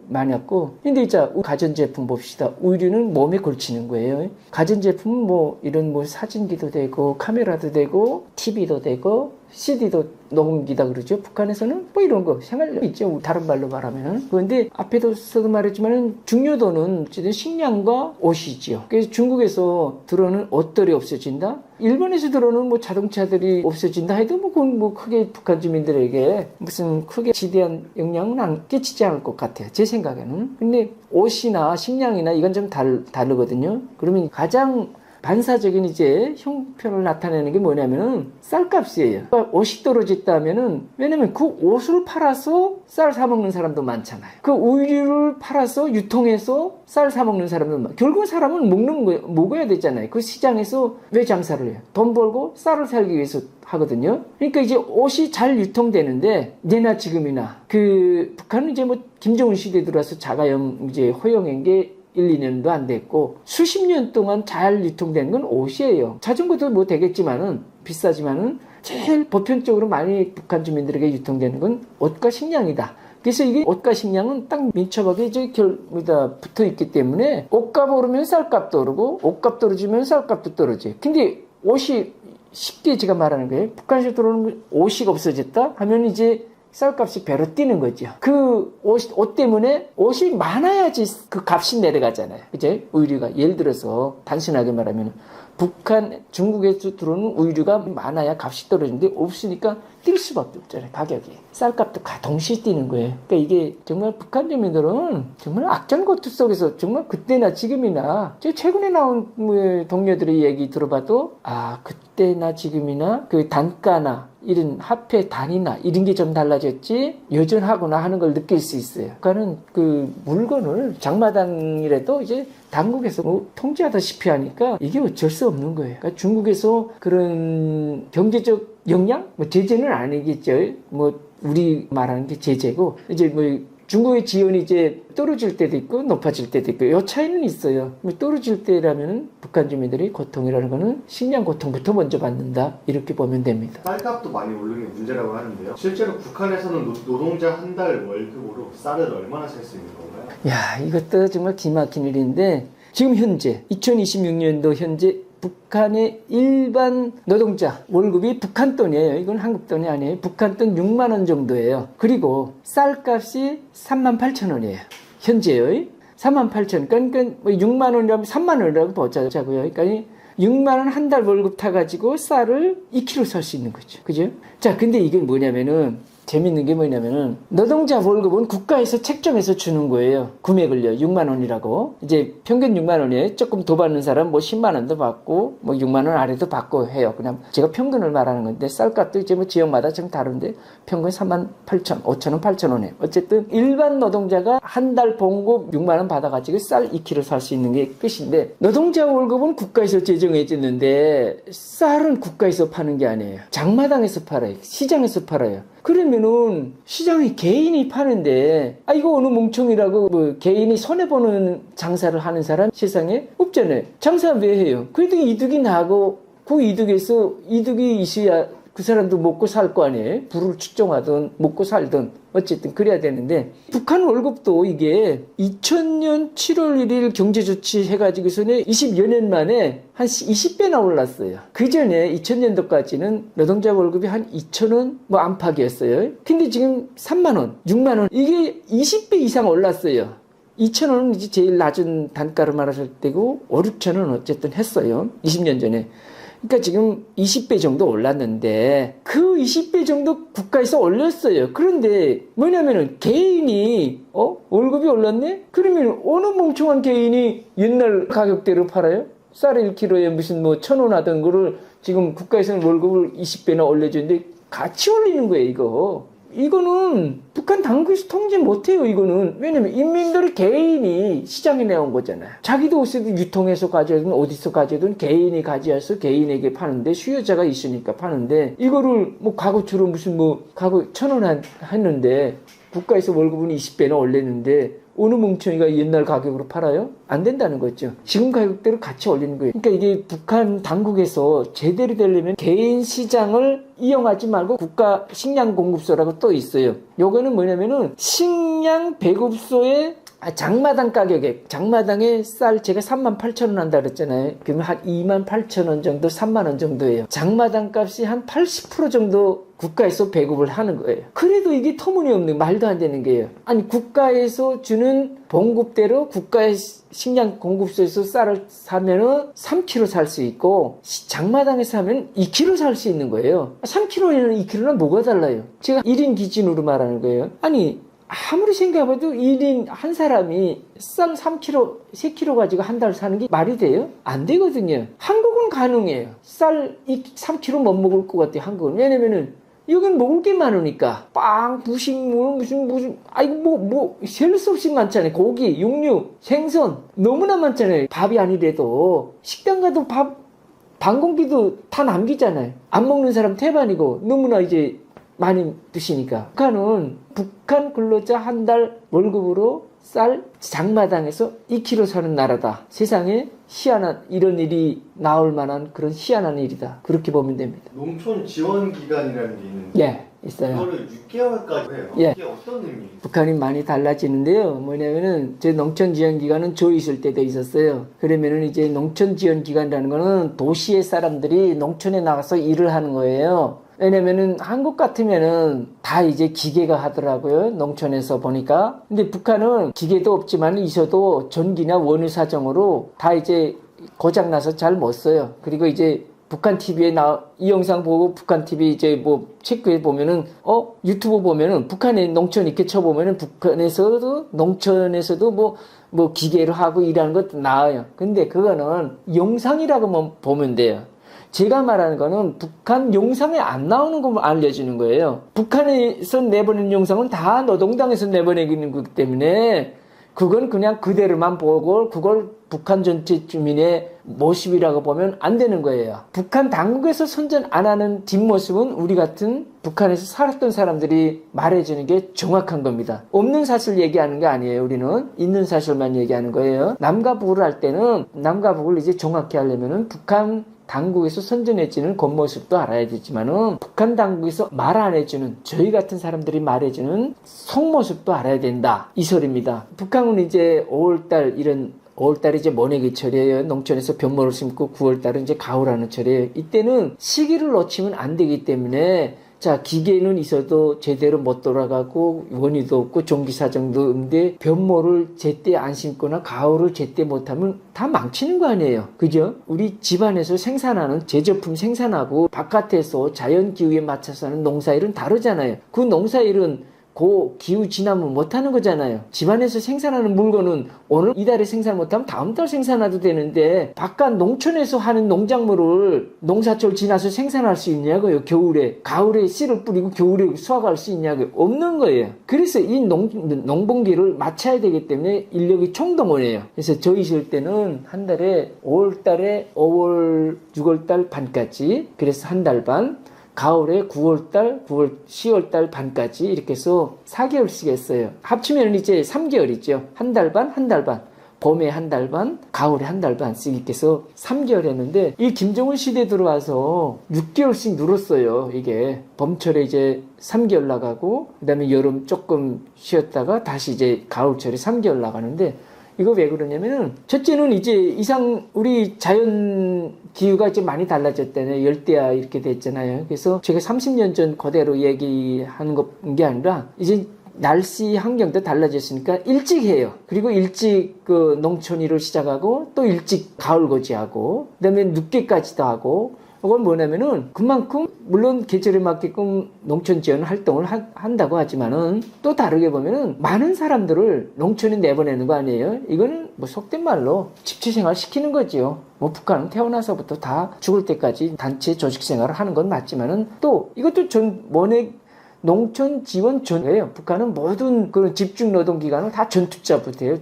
많았고 근데 자 가전제품 봅시다. 의류는 몸에 걸치는 거예요. 가전제품은 이런 사진기도 되고 카메라도 되고 TV도 되고 CD도 녹음기다 그러죠. 북한에서는 이런 거 생활력 있죠. 다른 말로 말하면. 그런데 앞에서도 말했지만 중요도는 어쨌든 식량과 옷이지요. 그래서 중국에서 들어오는 옷들이 없어진다. 일본에서 들어오는 자동차들이 없어진다 해도 그건 크게 북한 주민들에게 무슨 크게 지대한 영향은 끼치지 않을 것 같아요. 제 생각에는. 근데 옷이나 식량이나 이건 좀 다르거든요. 그러면 가장 반사적인 이제 형편을 나타내는 게 뭐냐면은 쌀값이에요. 그러니까 옷이 떨어졌다면은 왜냐면 그 옷을 팔아서 쌀 사 먹는 사람도 많잖아요. 그 의류를 팔아서 유통해서 쌀 사 먹는 사람도 많아요. 결국 사람은 먹어야 되잖아요. 그 시장에서 왜 장사를 해요? 돈 벌고 쌀을 살기 위해서 하거든요. 그러니까 이제 옷이 잘 유통되는데 예나 지금이나 북한은 이제 김정은 시대에 들어와서 자가용 이제 허용한 게 1, 2년도 안 됐고 수십 년 동안 잘 유통되는 건 옷이에요. 자전거도 되겠지만은 비싸지만은 제일 보편적으로 많이 북한 주민들에게 유통되는 건 옷과 식량이다. 그래서 이게 옷과 식량은 딱 민첩하게 붙어 있기 때문에 옷값 오르면 쌀값도 오르고 옷값 떨어지면 쌀값도 떨어져요. 근데 옷이 쉽게 제가 말하는 거예요. 북한에서 들어오는 옷이 없어졌다 하면 이제 쌀값이 배로 뛰는 거죠. 그 옷 때문에 옷이 많아야지 그 값이 내려가잖아요. 그죠? 의류가. 예를 들어서 단순하게 말하면 북한, 중국에서 들어오는 의류가 많아야 값이 떨어지는데 없으니까 뛸 수밖에 없잖아요. 가격이. 쌀값도 동시에 뛰는 거예요. 그러니까 이게 정말 북한 주민들은 정말 악전고투 속에서 정말 그때나 지금이나 제가 최근에 나온 동료들의 얘기 들어봐도 그때나 지금이나 그 단가나 이런 화폐 단위나 이런 게 좀 달라졌지 여전하구나 하는 걸 느낄 수 있어요. 그러니까는 그 물건을 장마당이라도 이제 당국에서 통제하다시피 하니까 이게 어쩔 수 없는 거예요. 그러니까 중국에서 그런 경제적 역량? 제재는 아니겠죠. 우리 말하는 게 제재고, 이제 중국의 지원이 이제 떨어질 때도 있고 높아질 때도 있고 이 차이는 있어요. 떨어질 때라면 북한 주민들이 고통이라는 거는 식량 고통부터 먼저 받는다 이렇게 보면 됩니다. 쌀값도 많이 오르는 게 문제라고 하는데요. 실제로 북한에서는 노동자 한 달 월급으로 쌀을 얼마나 살 수 있는 건가요? 야, 이것도 정말 기막힌 일인데 지금 현재 2026년도 현재 북한의 일반 노동자 월급이 북한 돈이에요. 이건 한국 돈이 아니에요. 북한 돈 6만 원 정도예요. 그리고 쌀값이 38,000원이에요. 현재요. 38,000원. 그러니까 6만 원이라면 3만 원이라고 보자고요. 그러니까 6만 원 한 달 월급 타가지고 쌀을 2kg 살 수 있는 거죠. 그죠? 자, 근데 이게 뭐냐면은 재밌는 게 뭐냐면은 노동자 월급은 국가에서 책정해서 주는 거예요. 금액을요. 6만 원이라고. 이제 평균 6만 원이에요. 조금 더 받는 사람 10만 원도 받고 6만 원 아래도 받고 해요. 그냥 제가 평균을 말하는 건데 쌀값도 이제 지역마다 좀 다른데 평균 38,000, 5,000원, 8,000원이에요. 어쨌든 일반 노동자가 한 달 봉급 6만 원 받아가지고 쌀 2kg 살 수 있는 게 끝인데 노동자 월급은 국가에서 제정해 줬는데 쌀은 국가에서 파는 게 아니에요. 장마당에서 팔아요. 시장에서 팔아요. 그러면은 시장에 개인이 파는데 이거 어느 멍청이라고 개인이 손해보는 장사를 하는 사람 세상에 없잖아요. 장사 왜 해요? 그래도 이득이 나고 그 이득에서 이득이 있어야 그 사람도 먹고 살 거 아니에요. 부를 축적하든 먹고 살든 어쨌든 그래야 되는데 북한 월급도 이게 2000년 7월 1일 경제조치 해가지고서는 20여 년 만에 한 20배나 올랐어요. 그 전에 2000년도까지는 노동자 월급이 한 2,000원 안팎이었어요. 근데 지금 3만 원, 6만 원 이게 20배 이상 올랐어요. 2,000원은 이제 제일 낮은 단가로 말할 때고 5, 6,000원 어쨌든 했어요. 20년 전에. 그러니까 지금 20배 정도 올랐는데 그 20배 정도 국가에서 올렸어요. 그런데 뭐냐면은 개인이 월급이 올랐네? 그러면 어느 멍청한 개인이 옛날 가격대로 팔아요? 쌀 1kg에 무슨 1,000원 하던 거를 지금 국가에서는 월급을 20배나 올려주는데 같이 올리는 거예요, 이거. 이거는 북한 당국에서 통제 못해요. 이거는 왜냐면 인민들이 개인이 시장에 내온 거잖아요. 자기도 어디서 유통해서 가져든 어디서 가져든 개인이 가져와서 개인에게 파는데 수요자가 있으니까 파는데 이거를 가구처럼 무슨 가구 1,000원 했는데 국가에서 월급은 20배나 올렸는데 어느 멍청이가 옛날 가격으로 팔아요? 안 된다는 거죠. 지금 가격대로 같이 올리는 거예요. 그러니까 이게 북한 당국에서 제대로 되려면 개인 시장을 이용하지 말고 국가 식량 공급소라고 또 있어요. 요거는 뭐냐면은 식량 배급소에 장마당 가격에 장마당에 쌀 제가 38,000원 한다 그랬잖아요. 그러면 한 28,000원 정도 3만 원 정도예요. 장마당 값이 한 80% 정도 국가에서 배급을 하는 거예요. 그래도 이게 터무니없는 말도 안 되는 거예요. 아니 국가에서 주는 봉급대로 국가의 식량 공급소에서 쌀을 사면은 3kg 살 수 있고 장마당에서 사면 2kg 살 수 있는 거예요. 3kg랑 2kg는 뭐가 달라요? 제가 1인 기준으로 말하는 거예요. 아니 아무리 생각해봐도 1인 한 사람이 쌀 3kg, 3kg 가지고 한 달 사는 게 말이 돼요? 안 되거든요. 한국은 가능해요. 쌀 3kg 못 먹을 것 같아요, 한국은. 왜냐면은 여긴 먹을 게 많으니까 빵, 부식물, 무슨 셀 수 없이 많잖아요. 고기, 육류, 생선 너무나 많잖아요. 밥이 아니래도 식당 가도 밥 반 공기도 다 남기잖아요. 안 먹는 사람 태반이고 너무나 이제 많이 드시니까. 북한 근로자 한 달 월급으로 쌀 장마당에서 2kg 사는 나라다. 세상에 희한한 이런 일이 나올 만한 그런 희한한 일이다. 그렇게 보면 됩니다. 농촌 지원 기간이라는 게 있는데 예, 있어요. 그거를 6개월까지 해요. 예. 이게 어떤 의미예요? 북한이 많이 달라지는데요. 뭐냐면은 제 농촌 지원 기간은 저 있을 때도 있었어요. 그러면은 이제 농촌 지원 기간이라는 거는 도시의 사람들이 농촌에 나가서 일을 하는 거예요. 왜냐면은 한국 같으면은 다 이제 기계가 하더라고요. 농촌에서 보니까. 근데 북한은 기계도 없지만 있어도 전기나 원유 사정으로 다 이제 고장나서 잘 못 써요. 그리고 이제 북한 TV에 이 영상 보고 북한 TV 이제 뭐 체크해 보면은 유튜브 보면은 북한의 농촌 이렇게 쳐보면은 북한에서도 농촌에서도 뭐 기계로 하고 일하는 것도 나와요. 근데 그거는 영상이라고 보면 돼요. 제가 말하는 거는 북한 영상에 안 나오는 것만 알려주는 거예요. 북한에서 내보내는 영상은 다 노동당에서 내보내기는 거기 때문에 그건 그냥 그대로만 보고 그걸 북한 전체 주민의 모습이라고 보면 안 되는 거예요. 북한 당국에서 선전 안 하는 뒷모습은 우리 같은 북한에서 살았던 사람들이 말해주는 게 정확한 겁니다. 없는 사실 얘기하는 게 아니에요. 우리는 있는 사실만 얘기하는 거예요. 남과 북을 할 때는 남과 북을 이제 정확히 하려면은 북한 당국에서 선전해주는 겉모습도 알아야 되지만은 북한 당국에서 말 안 해주는 저희 같은 사람들이 말해주는 속모습도 알아야 된다. 이 소리입니다. 북한은 이제 5월달이 이제 모내기철이에요. 농촌에서 벼모를 심고 9월달은 이제 가을하는 철이에요. 이때는 시기를 놓치면 안 되기 때문에 자, 기계는 있어도 제대로 못 돌아가고 원유도 없고 전기사정도 없는데 벼모를 제때 안 심거나 가을을 제때 못하면 다 망치는 거 아니에요. 그죠? 우리 집안에서 생산하는 제제품 생산하고 바깥에서 자연기후에 맞춰서 하는 농사일은 다르잖아요. 그 농사일은 그 기후 지나면 못하는 거잖아요. 집안에서 생산하는 물건은 오늘 이달에 생산 못하면 다음 달 생산해도 되는데 바깥 농촌에서 하는 농작물을 농사철 지나서 생산할 수 있냐고요. 겨울에 가을에 씨를 뿌리고 겨울에 수확할 수 있냐고요. 없는 거예요. 그래서 이 농번기를 맞춰야 되기 때문에 인력이 총동원해요. 그래서 저희 실 때는 한 달에 5월달에 5월 6월달 반까지, 그래서 한 달 반, 가을에 9월달, 10월달 반까지 이렇게 해서 4개월씩 했어요. 합치면 이제 3개월이죠. 한 달 반, 한 달 반. 봄에 한 달 반, 가을에 한 달 반씩 이렇게 해서 3개월 했는데 이 김정은 시대 들어와서 6개월씩 늘었어요. 이게 봄철에 이제 3개월 나가고 그다음에 여름 조금 쉬었다가 다시 이제 가을철에 3개월 나가는데 이거 왜 그러냐면은 첫째는 이제 우리 자연 기후가 이제 많이 달라졌다네. 열대야 이렇게 됐잖아요. 그래서 제가 30년 전 그대로 얘기하는 게 아니라 이제 날씨 환경도 달라졌으니까 일찍 해요. 그리고 일찍 그 농촌 일을 시작하고 또 일찍 가을 거지하고 그다음에 늦게까지도 하고 그건 뭐냐면은 그만큼 물론 계절에 맞게끔 농촌 지원 활동을 한다고 하지만은 또 다르게 보면은 많은 사람들을 농촌에 내보내는 거 아니에요. 이거는 뭐 속된 말로 집체생활 시키는 거지요. 뭐 북한은 태어나서부터 다 죽을 때까지 단체 조직 생활을 하는 건 맞지만은 또 이것도 농촌 지원 전이에요. 북한은 모든 그런 집중 노동 기간을 다 전투자부터 해요.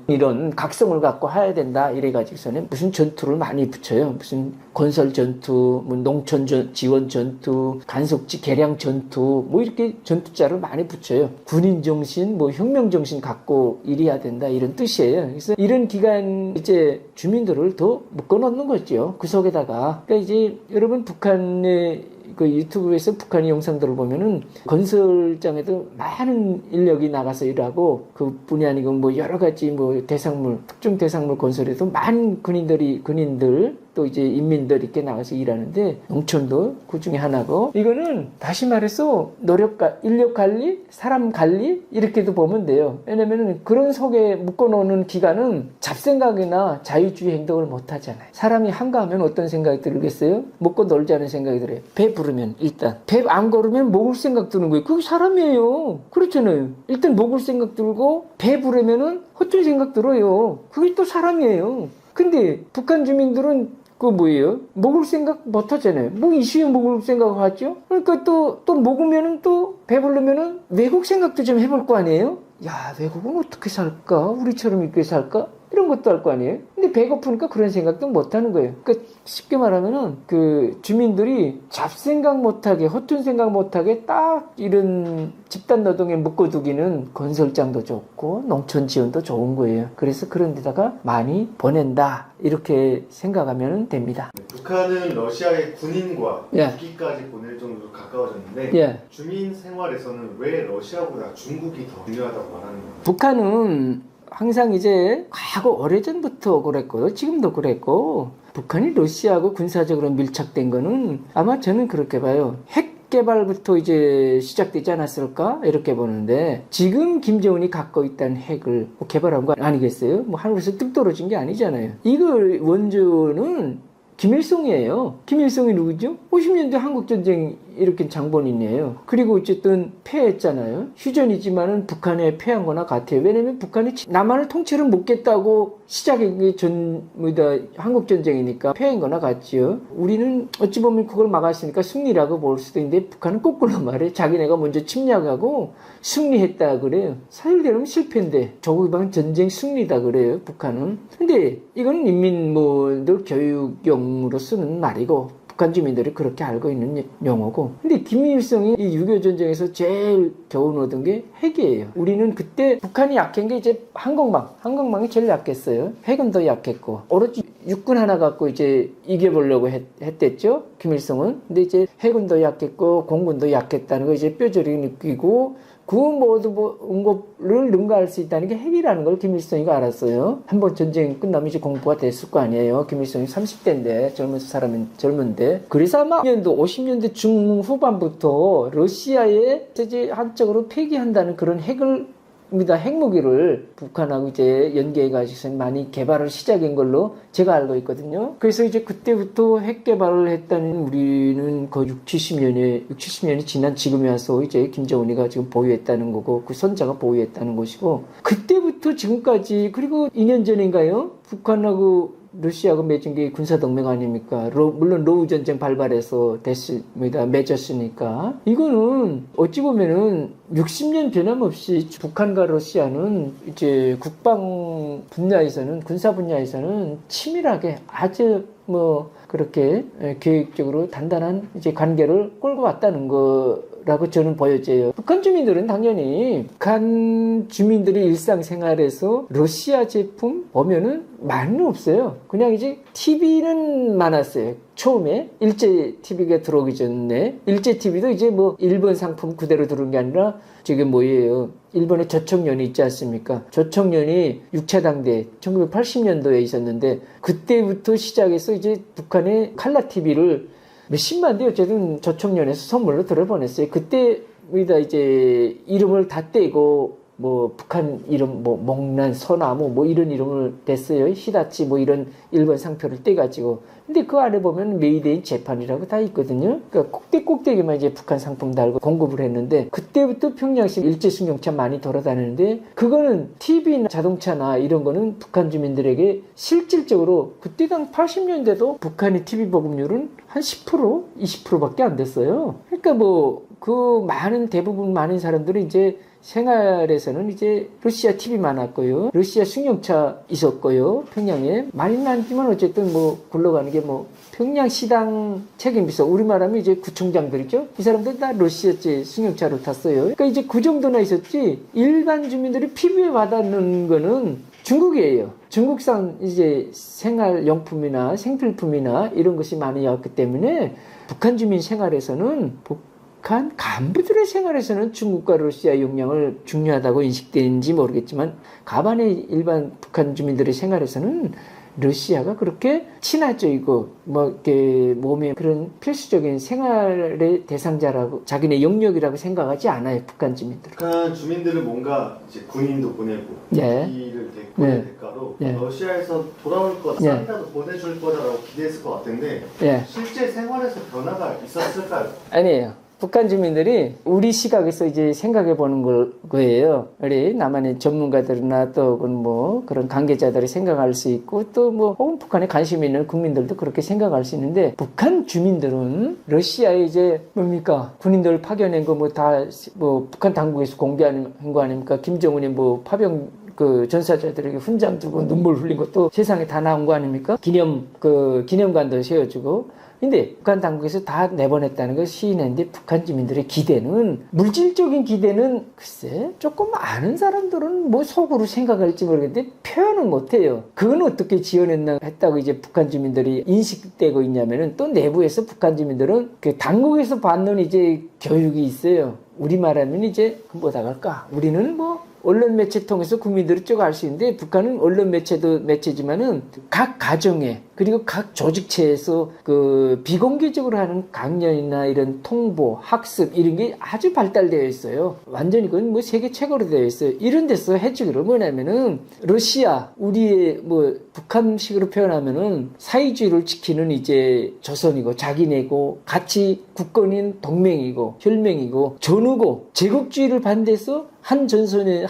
이런 각성을 갖고 해야 된다. 이래가지고서는 무슨 전투를 많이 붙여요. 무슨 건설 전투, 뭐 농촌 지원 전투, 간속지 개량 전투, 뭐 이렇게 전투자를 많이 붙여요. 군인 정신, 뭐 혁명 정신 갖고 일해야 된다. 이런 뜻이에요. 그래서 이런 기간 이제 주민들을 더 묶어놓는 거죠. 그 속에다가. 그러니까 이제 여러분 북한의 그 유튜브에서 북한의 영상들을 보면은 건설장에도 많은 인력이 나가서 일하고 그뿐이 아니고 뭐 여러 가지 뭐 특정 대상물 건설에도 많은 군인들 또 이제 인민들 이렇게 나가서 일하는데 농촌도 그 중에 하나고 이거는 다시 말해서 인력 관리, 사람 관리 이렇게도 보면 돼요. 왜냐면은 그런 속에 묶어놓는 기간은 잡생각이나 자유주의 행동을 못 하잖아요. 사람이 한가하면 어떤 생각이 들겠어요? 먹고 놀자는 생각이 들어요. 배 부르면 일단 배 안 걸으면 먹을 생각 드는 거예요. 그게 사람이에요. 그렇잖아요. 일단 먹을 생각 들고 배 부르면은 헛된 생각 들어요. 그게 또 사람이에요. 근데 북한 주민들은 뭐예요? 먹을 생각 못 하잖아요. 뭐 이슈에 먹을 생각을 하죠? 그러니까 또 먹으면은 또 배부르면은 외국 생각도 좀 해볼 거 아니에요? 야, 외국은 어떻게 살까? 우리처럼 이렇게 살까? 이런 것도 할 거 아니에요? 근데 배고프니까 그런 생각도 못 하는 거예요. 그러니까 쉽게 말하면은 그 주민들이 잡생각 못하게, 허튼 생각 못하게 딱 이런 집단 노동에 묶어두기는 건설장도 좋고 농촌 지원도 좋은 거예요. 그래서 그런 데다가 많이 보낸다. 이렇게 생각하면 됩니다. 북한은 러시아의 군인과 예. 무기까지 보낼 정도로 가까워졌는데 예. 주민 생활에서는 왜 러시아보다 중국이 더 중요하다고 말하는 거예요? 북한은 항상 이제 과거 오래전부터 그랬고요. 지금도 그랬고 북한이 러시아하고 군사적으로 밀착된 거는 아마 저는 그렇게 봐요. 핵 개발부터 이제 시작되지 않았을까? 이렇게 보는데 지금 김정은이 갖고 있다는 핵을 뭐 개발한 거 아니겠어요? 뭐 하늘에서 뚝 떨어진 게 아니잖아요. 이걸 원조는 김일성이에요. 김일성이 누구죠? 50년대 한국전쟁 이렇게 장본인이에요. 그리고 어쨌든 패했잖아요. 휴전이지만은 북한에 패한 거나 같아요. 왜냐면 북한이 남한을 통째로 먹겠다고 시작한 게 한국전쟁이니까 패한 거나 같지요. 우리는 어찌 보면 그걸 막았으니까 승리라고 볼 수도 있는데 북한은 거꾸로 말해. 자기네가 먼저 침략하고 승리했다 그래요. 사실대로는 실패인데 조국방 전쟁 승리다 그래요. 북한은. 근데 이건 인민들 교육용으로 쓰는 말이고 북한 주민들이 그렇게 알고 있는 용어고. 근데 김일성이 이 6.25 전쟁에서 제일 교훈 얻은 게 핵이에요. 우리는 그때 북한이 약한 게 이제 항공망이 제일 약했어요. 핵은 더 약했고. 오로지 육군 하나 갖고 이제 이겨보려고 했댔죠. 김일성은. 근데 이제 핵은 더 약했고 공군도 약했다는 거 이제 뼈저리게 느끼고 그 모든 거를 능가할 수 있다는 게 핵이라는 걸 김일성이가 알았어요. 한번 전쟁 끝나면 이제 공부가 됐을 거 아니에요. 김일성이 30대인데 사람은 젊은데. 그래서 아마 50년대 중후반부터 러시아에 이제 한쪽으로 폐기한다는 그런 핵무기를 북한하고 이제 연계해가지고 많이 개발을 시작한 걸로 제가 알고 있거든요. 그래서 이제 그때부터 핵 개발을 했다는 우리는 거의 70년이 지난 지금에 와서 이제 김정은이가 지금 보유했다는 거고 그 손자가 보유했다는 것이고 그때부터 지금까지 그리고 2년 전인가요? 북한하고 러시아가 맺은 게 군사동맹 아닙니까? 물론 노후 전쟁 발발해서 맺었으니까. 이거는 어찌 보면은 60년 변함없이 북한과 러시아는 이제 국방 분야에서는, 군사 분야에서는 치밀하게 아주 그렇게 계획적으로 단단한 이제 관계를 끌고 왔다는 거라고 저는 보여져요. 북한 주민들은 당연히 북한 주민들의 일상생활에서 러시아 제품 보면은 많이 없어요. 그냥 이제 TV는 많았어요. 처음에 일제 TV가 들어오기 전에 일제 TV도 이제 일본 상품 그대로 들어온 게 아니라 저게 뭐예요? 일본의 조총련이 있지 않습니까? 조총련이 6차 당대 1980년도에 있었는데 그때부터 시작해서 이제 북한의 칼라 TV를 몇십만 대 어쨌든 조총련에서 선물로 들어보냈어요. 그때 우리가 이제 이름을 다 떼고 북한 이름 목란 소나무 이런 이름을 댔어요. 히다치 이런 일본 상표를 떼가지고. 근데 그 안에 보면 메이드인 재판이라고 다 있거든요. 그러니까 꼭대기만 이제 북한 상품 달고 공급을 했는데 그때부터 평양시 일제 승용차 많이 돌아다니는데 그거는 TV나 자동차나 이런 거는 북한 주민들에게 실질적으로 그때 당 80년대도 북한의 TV 보급률은 한 10%, 20%밖에 안 됐어요. 그러니까 그 대부분 많은 사람들이 이제 생활에서는 이제 러시아 TV 많았고요. 러시아 승용차 있었고요. 평양에. 많이는 아니지만 어쨌든 굴러가는 게 평양시당 책임비서 우리말 하면 이제 구청장들이죠. 이 사람들 다 러시아 승용차로 탔어요. 그러니까 이제 그 정도나 있었지 일반 주민들이 피부에 와닿는 거는 중국이에요. 중국산 이제 생활용품이나 생필품이나 이런 것이 많이 왔기 때문에 북한 주민 생활에서는 북한 간부들의 생활에서는 중국과 러시아의 영향을 중요하다고 인식되는지 모르겠지만 가반의 일반 북한 주민들의 생활에서는 러시아가 그렇게 친화적이고 이렇게 몸에 그런 필수적인 생활의 대상자라고 자기네 영역이라고 생각하지 않아요. 북한 주민들은. 북한 주민들은 뭔가 이제 군인도 보내고 무기를 보낼 대가로 러시아에서 돌아올 거 쌀이라도 보내줄 거라고 기대했을 것 같은데 실제 생활에서 변화가 있었을까요? 아니에요. 북한 주민들이 우리 시각에서 이제 생각해 보는 거예요. 우리 남한의 전문가들이나 또 그런 관계자들이 생각할 수 있고 또 혹은 북한에 관심 있는 국민들도 그렇게 생각할 수 있는데 북한 주민들은 러시아에 이제 군인들 파견한 거 다 북한 당국에서 공개하는 거 아닙니까? 김정은이 파병 전사자들에게 훈장 주고 눈물 흘린 것도 세상에 다 나온 거 아닙니까? 기념관도 세워주고. 근데 북한 당국에서 다 내보냈다는 걸 시인했는데 북한 주민들의 기대는 물질적인 기대는 글쎄 조금 아는 사람들은 속으로 생각할지 모르겠는데 표현은 못해요. 그건 어떻게 지어냈나 했다고 이제 북한 주민들이 인식되고 있냐면은 또 내부에서 북한 주민들은 그 당국에서 받는 이제 교육이 있어요. 우리 말하면 이제 뭐다 갈까? 우리는 뭐 언론 매체 통해서 국민들이 쭉 알 수 있는데 북한은 언론 매체도 매체지만은 각 가정에 그리고 각 조직체에서 그 비공개적으로 하는 강연이나 이런 통보, 학습 이런 게 아주 발달되어 있어요. 완전히 그건 뭐 세계 최고로 되어 있어요. 이런 데서 해주기로 뭐냐면은 러시아 우리의 뭐 북한식으로 표현하면은 사회주의를 지키는 이제 조선이고 자기네고 같이 국권인 동맹이고 혈맹이고 전우고 제국주의를 반대해서 한 전선에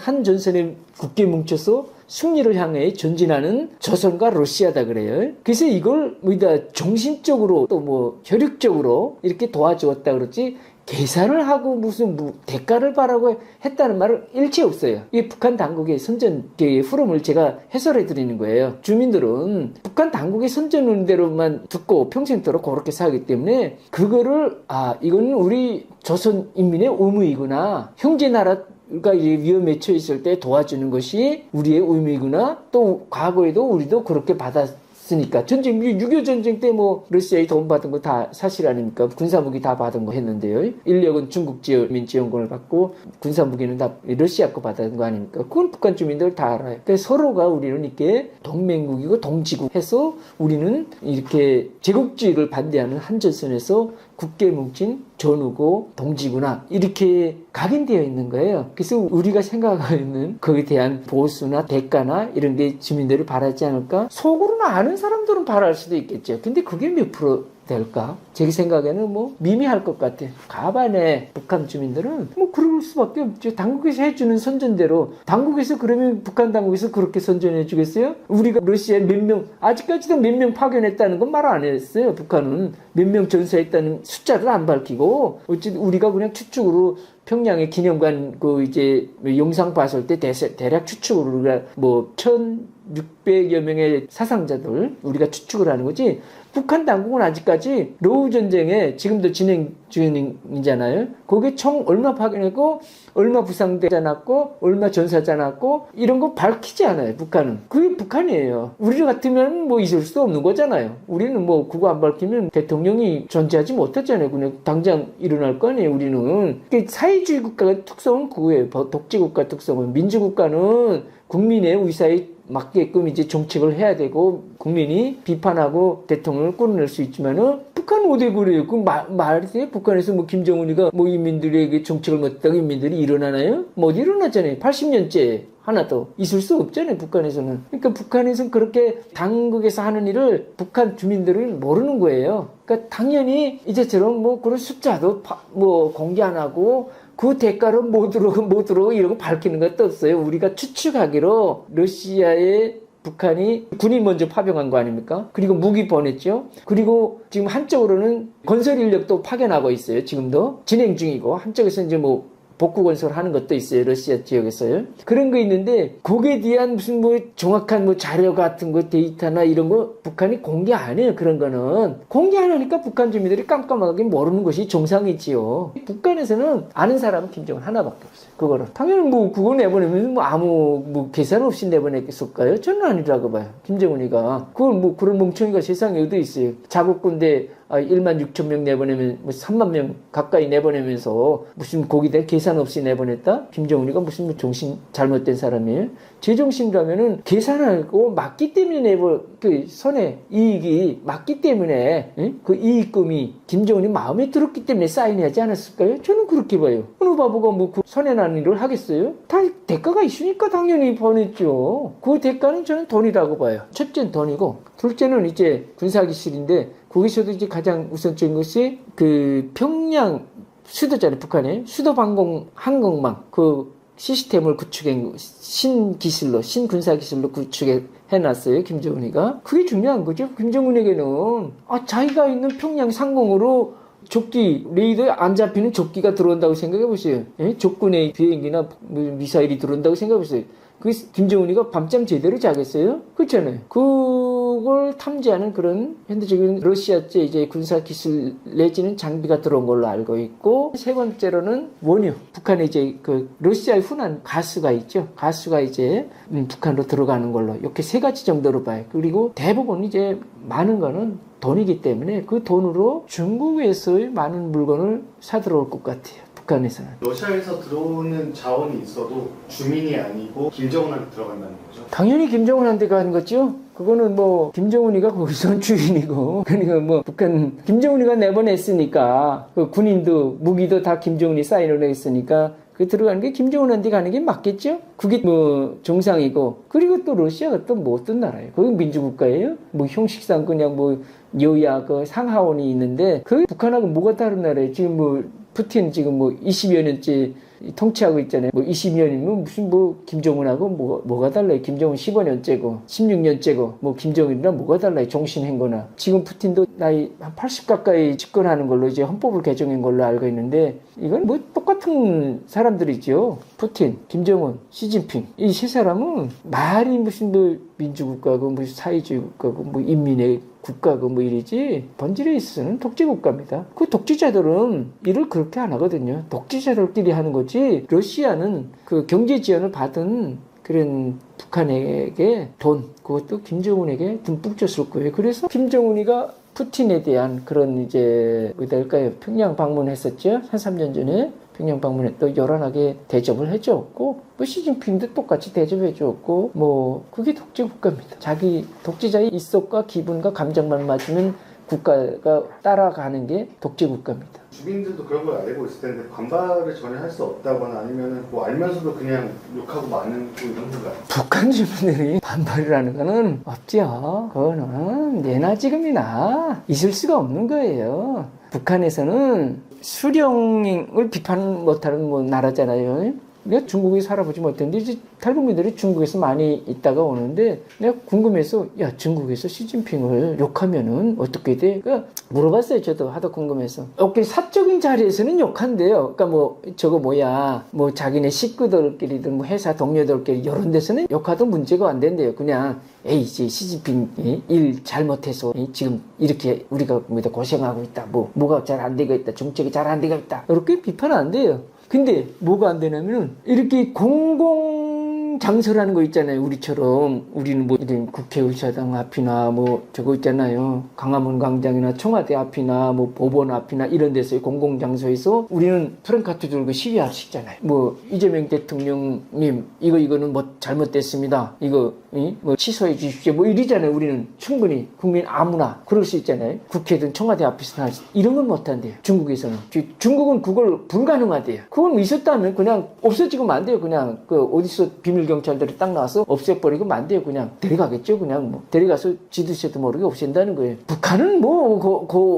굳게 뭉쳐서 승리를 향해 전진하는 조선과 러시아다 그래요. 그래서 이걸 뭐다 정신적으로 또 뭐 혈육적으로 이렇게 도와주었다 그러지 계산을 하고 무슨 대가를 바라고 했다는 말은 일체 없어요. 이 북한 당국의 선전의 흐름을 제가 해설해 드리는 거예요. 주민들은 북한 당국의 선전하는 대로만 듣고 평생도록 그렇게 살기 때문에 그거를 이건 우리 조선 인민의 의무이구나. 형제 나라가 위험에 처했을 때 도와주는 것이 우리의 의무이구나. 또 과거에도 우리도 그렇게 받았으니까 전쟁 6.25 전쟁 때 뭐 러시아에 도움 받은 거 다 사실 아닙니까? 군사무기 다 받은 거 했는데요. 인력은 중국 지원군을 받고 군사무기는 다 러시아 거 받은 거 아닙니까? 그건 북한 주민들 다 알아요. 그러니까 서로가 우리는 이렇게 동맹국이고 동지국 해서 우리는 이렇게 제국주의를 반대하는 한전선에서 굳게 뭉친 전우고 동지구나 이렇게 각인되어 있는 거예요. 그래서 우리가 생각하고 있는 거기에 대한 보수나 대가나 이런 게 주민들이 바라지 않을까? 속으로는 아는 사람들은 바랄 수도 있겠죠. 근데 그게 몇 프로 될까? 제 생각에는 뭐 미미할 것 같아요. 가반의 북한 주민들은 뭐 그럴 수밖에 없죠. 당국에서 해주는 선전대로 당국에서 그러면 북한 당국에서 그렇게 선전해 주겠어요? 우리가 러시아에 몇 명 아직까지도 몇 명 파견했다는 건 말 안 했어요. 북한은 몇 명 전사했다는 숫자를 안 밝히고 어쨌든 우리가 그냥 추측으로 평양의 기념관 그 이제 영상 봤을 때 대략 추측으로 우리가 뭐 1,600여 명의 사상자들 우리가 추측을 하는 거지. 북한 당국은 아직까지 러우 전쟁에 지금도 진행 중이잖아요. 거기에 총 얼마 파견했고 얼마 부상자 났고 얼마 전사자 났고 이런 거 밝히지 않아요. 북한은. 그게 북한이에요. 우리 같으면 뭐 있을 수도 없는 거잖아요. 우리는 뭐 그거 안 밝히면 대통령이 존재하지 못하잖아요. 그냥 당장 일어날 거 아니에요. 우리는. 사회주의 국가의 특성은 그거예요. 독재국가 특성은. 민주국가는 국민의 의사에 맞게끔 이제 정책을 해야 되고 국민이 비판하고 대통령을 끌어낼 수 있지만은 북한은 어디 그래요? 그 말이 돼요? 북한에서 뭐 김정은이가 뭐 인민들에게 정책을 못하고 인민들이 일어나나요? 못 일어나잖아요. 80년째 하나도 있을 수 없잖아요. 북한에서는. 그러니까 북한에서는 그렇게 당국에서 하는 일을 북한 주민들은 모르는 거예요. 그러니까 당연히 이제처럼 뭐 그런 숫자도 뭐 공개 안 하고 그 대가로 못 들어오고 이런 거 밝히는 것도 없어요. 우리가 추측하기로 러시아에 북한이 군인 먼저 파병한 거 아닙니까? 그리고 무기 보냈죠. 그리고 지금 한쪽으로는 건설 인력도 파견하고 있어요. 지금도 진행 중이고 한쪽에서 이제 뭐 복구 건설하는 것도 있어요. 러시아 지역에서요. 그런 거 있는데 거기에 대한 무슨 뭐 정확한 뭐 자료 같은 거 데이터나 이런 거 북한이 공개 안 해요. 그런 거는 공개 안 하니까 북한 주민들이 깜깜하게 모르는 것이 정상이지요. 북한에서는 아는 사람은 김정은 하나밖에 없어요. 그거를 당연히 뭐 그거 내보내면 뭐 아무 뭐 계산 없이 내보냈을까요? 저는 아니라고 봐요. 김정은이가 그걸 뭐 그런 멍청이가 세상에 어디 있어요. 자국 군대 1만 6천 명 내보내면 뭐 3만 명 가까이 내보내면서 무슨 거기다 계산 없이 내보냈다? 김정은이가 무슨 뭐 정신 잘못된 사람이에요? 제정신이라면은 계산하고 맞기 때문에 그 손해 이익이 맞기 때문에 그 이익금이 김정은이 마음에 들었기 때문에 사인하지 않았을까요? 저는 그렇게 봐요. 어느 바보가 뭐 그 손해나는 일을 하겠어요? 다 대가가 있으니까 당연히 보냈죠. 그 대가는 저는 돈이라고 봐요. 첫째는 돈이고 둘째는 이제 군사기술인데 거기서도 이제 가장 우선적인 것이 그 평양 수도잖아요. 북한의 수도 방공 항공망 그 시스템을 구축한 신기술로 신군사기술로 구축해 놨어요. 김정은이가. 그게 중요한 거죠. 김정은에게는 자기가 있는 평양 상공으로 적기 레이더에 안 잡히는 적기가 들어온다고 생각해 보세요. 예? 적군의 비행기나 미사일이 들어온다고 생각해 보세요. 그 김정은이가 밤잠 제대로 자겠어요? 그렇잖아요. 그걸 탐지하는 그런 현대적인 러시아제 이제 군사 기술 내지는 장비가 들어온 걸로 알고 있고 세 번째로는 원유. 북한에 이제 그 러시아의 흔한 가스가 있죠. 가스가 이제 북한으로 들어가는 걸로 이렇게 세 가지 정도로 봐요. 그리고 대부분 이제 많은 거는 돈이기 때문에 그 돈으로 중국에서의 많은 물건을 사들어올 것 같아요. 북한에서는. 러시아에서 들어오는 자원이 있어도 주민이 아니고 김정은한테 들어간다는 거죠? 당연히 김정은한테 가는 거죠. 그거는 뭐 김정은이가 거기서 주인이고, 그러니까 뭐 북한 김정은이가 내보냈으니까 그 군인도 무기도 다 김정은이 사인을 했으니까 그 들어가는 게 김정은한테 가는 게 맞겠죠? 그게 뭐 정상이고. 그리고 또 러시아가 또 뭐 어떤 나라예요? 거기 민주국가예요? 뭐 형식상 그냥 뭐 여야 그 상하원이 있는데 그 북한하고 뭐가 다른 나라예요? 지금 뭐 푸틴 지금 뭐 20여 년째 통치하고 있잖아요. 뭐 20년이면 무슨 뭐 김정은하고 뭐가 달라요? 김정은 15년째고 16년째고 뭐 김정은이랑 뭐가 달라요? 종신행거나. 지금 푸틴도 나이 한 80 가까이 집권하는 걸로 이제 헌법을 개정한 걸로 알고 있는데 이건 뭐 똑같은 사람들이죠. 푸틴, 김정은, 시진핑 이 세 사람은 말이 무슨 뭐 민주국가고 무슨 사회주의 국가고 뭐 인민의 국가고 뭐 이러지 본질에 있어서는 독재국가입니다. 그 독재자들은 일을 그렇게 안 하거든요. 독재자들끼리 하는 거지. 러시아는 그 경제 지원을 받은 그런 북한에게 돈, 그것도 김정은에게 듬뿍 줬을 거예요. 그래서 김정은이가 푸틴에 대한 그런 이제 뭐랄까요, 평양 방문했었죠. 한 3년 전에 평양 방문에 또 요란하게 대접을 해줬고, 뭐 시진핑도 똑같이 대접해줬고, 뭐 그게 독재 국가입니다. 자기 독재자의 입속과 기분과 감정만 맞으면 국가가 따라가는 게 독재 국가입니다. 주민들도 그런 걸 알고 있을 텐데 반발을 전혀 할 수 없다거나 아니면은 뭐 알면서도 그냥 욕하고 마는 거 이런 건가요? 북한 주민들이 반발이라는 거는 없죠. 그거는 예나 지금이나 있을 수가 없는 거예요. 북한에서는 수령을 비판 못하는 뭐 나라잖아요. 내가 중국에 살아보지 못했는데 이제 탈북민들이 중국에서 많이 있다가 오는데 내가 궁금해서 야 중국에서 시진핑을 욕하면은 어떻게 돼? 그러니까 물어봤어요. 저도 하도 궁금해서. 사적인 자리에서는 욕한대요. 그러니까 뭐 저거 뭐야 뭐 자기네 식구들끼리든 뭐 회사 동료들끼리 이런 데서는 욕하도 문제가 안 된대요. 그냥 에이 이제 시진핑이 일 잘못해서 지금 이렇게 우리가 뭐다 고생하고 있다. 뭐가 잘 안 되고 있다. 정책이 잘 안 되고 있다. 이렇게 비판 안 돼요. 근데 뭐가 안 되냐면은 이렇게 공공 장소라는 거 있잖아요. 우리처럼 우리는 뭐 이런 국회의사당 앞이나 뭐 저거 있잖아요. 강화문 광장이나 청와대 앞이나 뭐 법원 앞이나 이런 데서 공공 장소에서 우리는 프랭카트 들고 시위할 수 있잖아요. 뭐 이재명 대통령님 이거는 뭐 잘못됐습니다. 이거 뭐 취소해 주십시오. 뭐 이러잖아요. 우리는 충분히 국민 아무나 그럴 수 있잖아요. 국회든 청와대 앞에서 할 수 이런 건 못한대요. 중국에서는. 중국은 그걸 불가능하대요. 그건 있었다면 그냥 없어지면 안 돼요. 그냥 그 어디서 비밀 경찰들이 딱 나와서 없애버리고 안 돼요. 그냥 데려가겠죠. 그냥 뭐 데려가서 지도세도 모르게 없앤다는 거예요. 북한은 뭐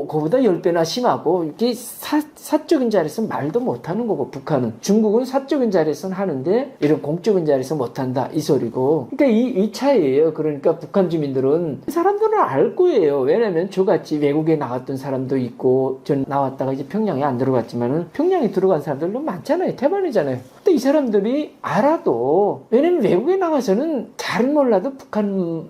그보다 10배나 심하고 이게 사적인 자리에서 말도 못하는 거고 북한은. 중국은 사적인 자리에서는 하는데 이런 공적인 자리에서 못한다 이 소리고. 그러니까 이 차이예요. 그러니까 북한 주민들은 사람들은 알 거예요. 왜냐면 저같이 외국에 나갔던 사람도 있고 전 나왔다가 이제 평양에 안 들어갔지만은 평양에 들어간 사람들도 많잖아요. 태반이잖아요. 근데 이 사람들이 알아도 왜냐면 외국에 나가서는 잘은 몰라도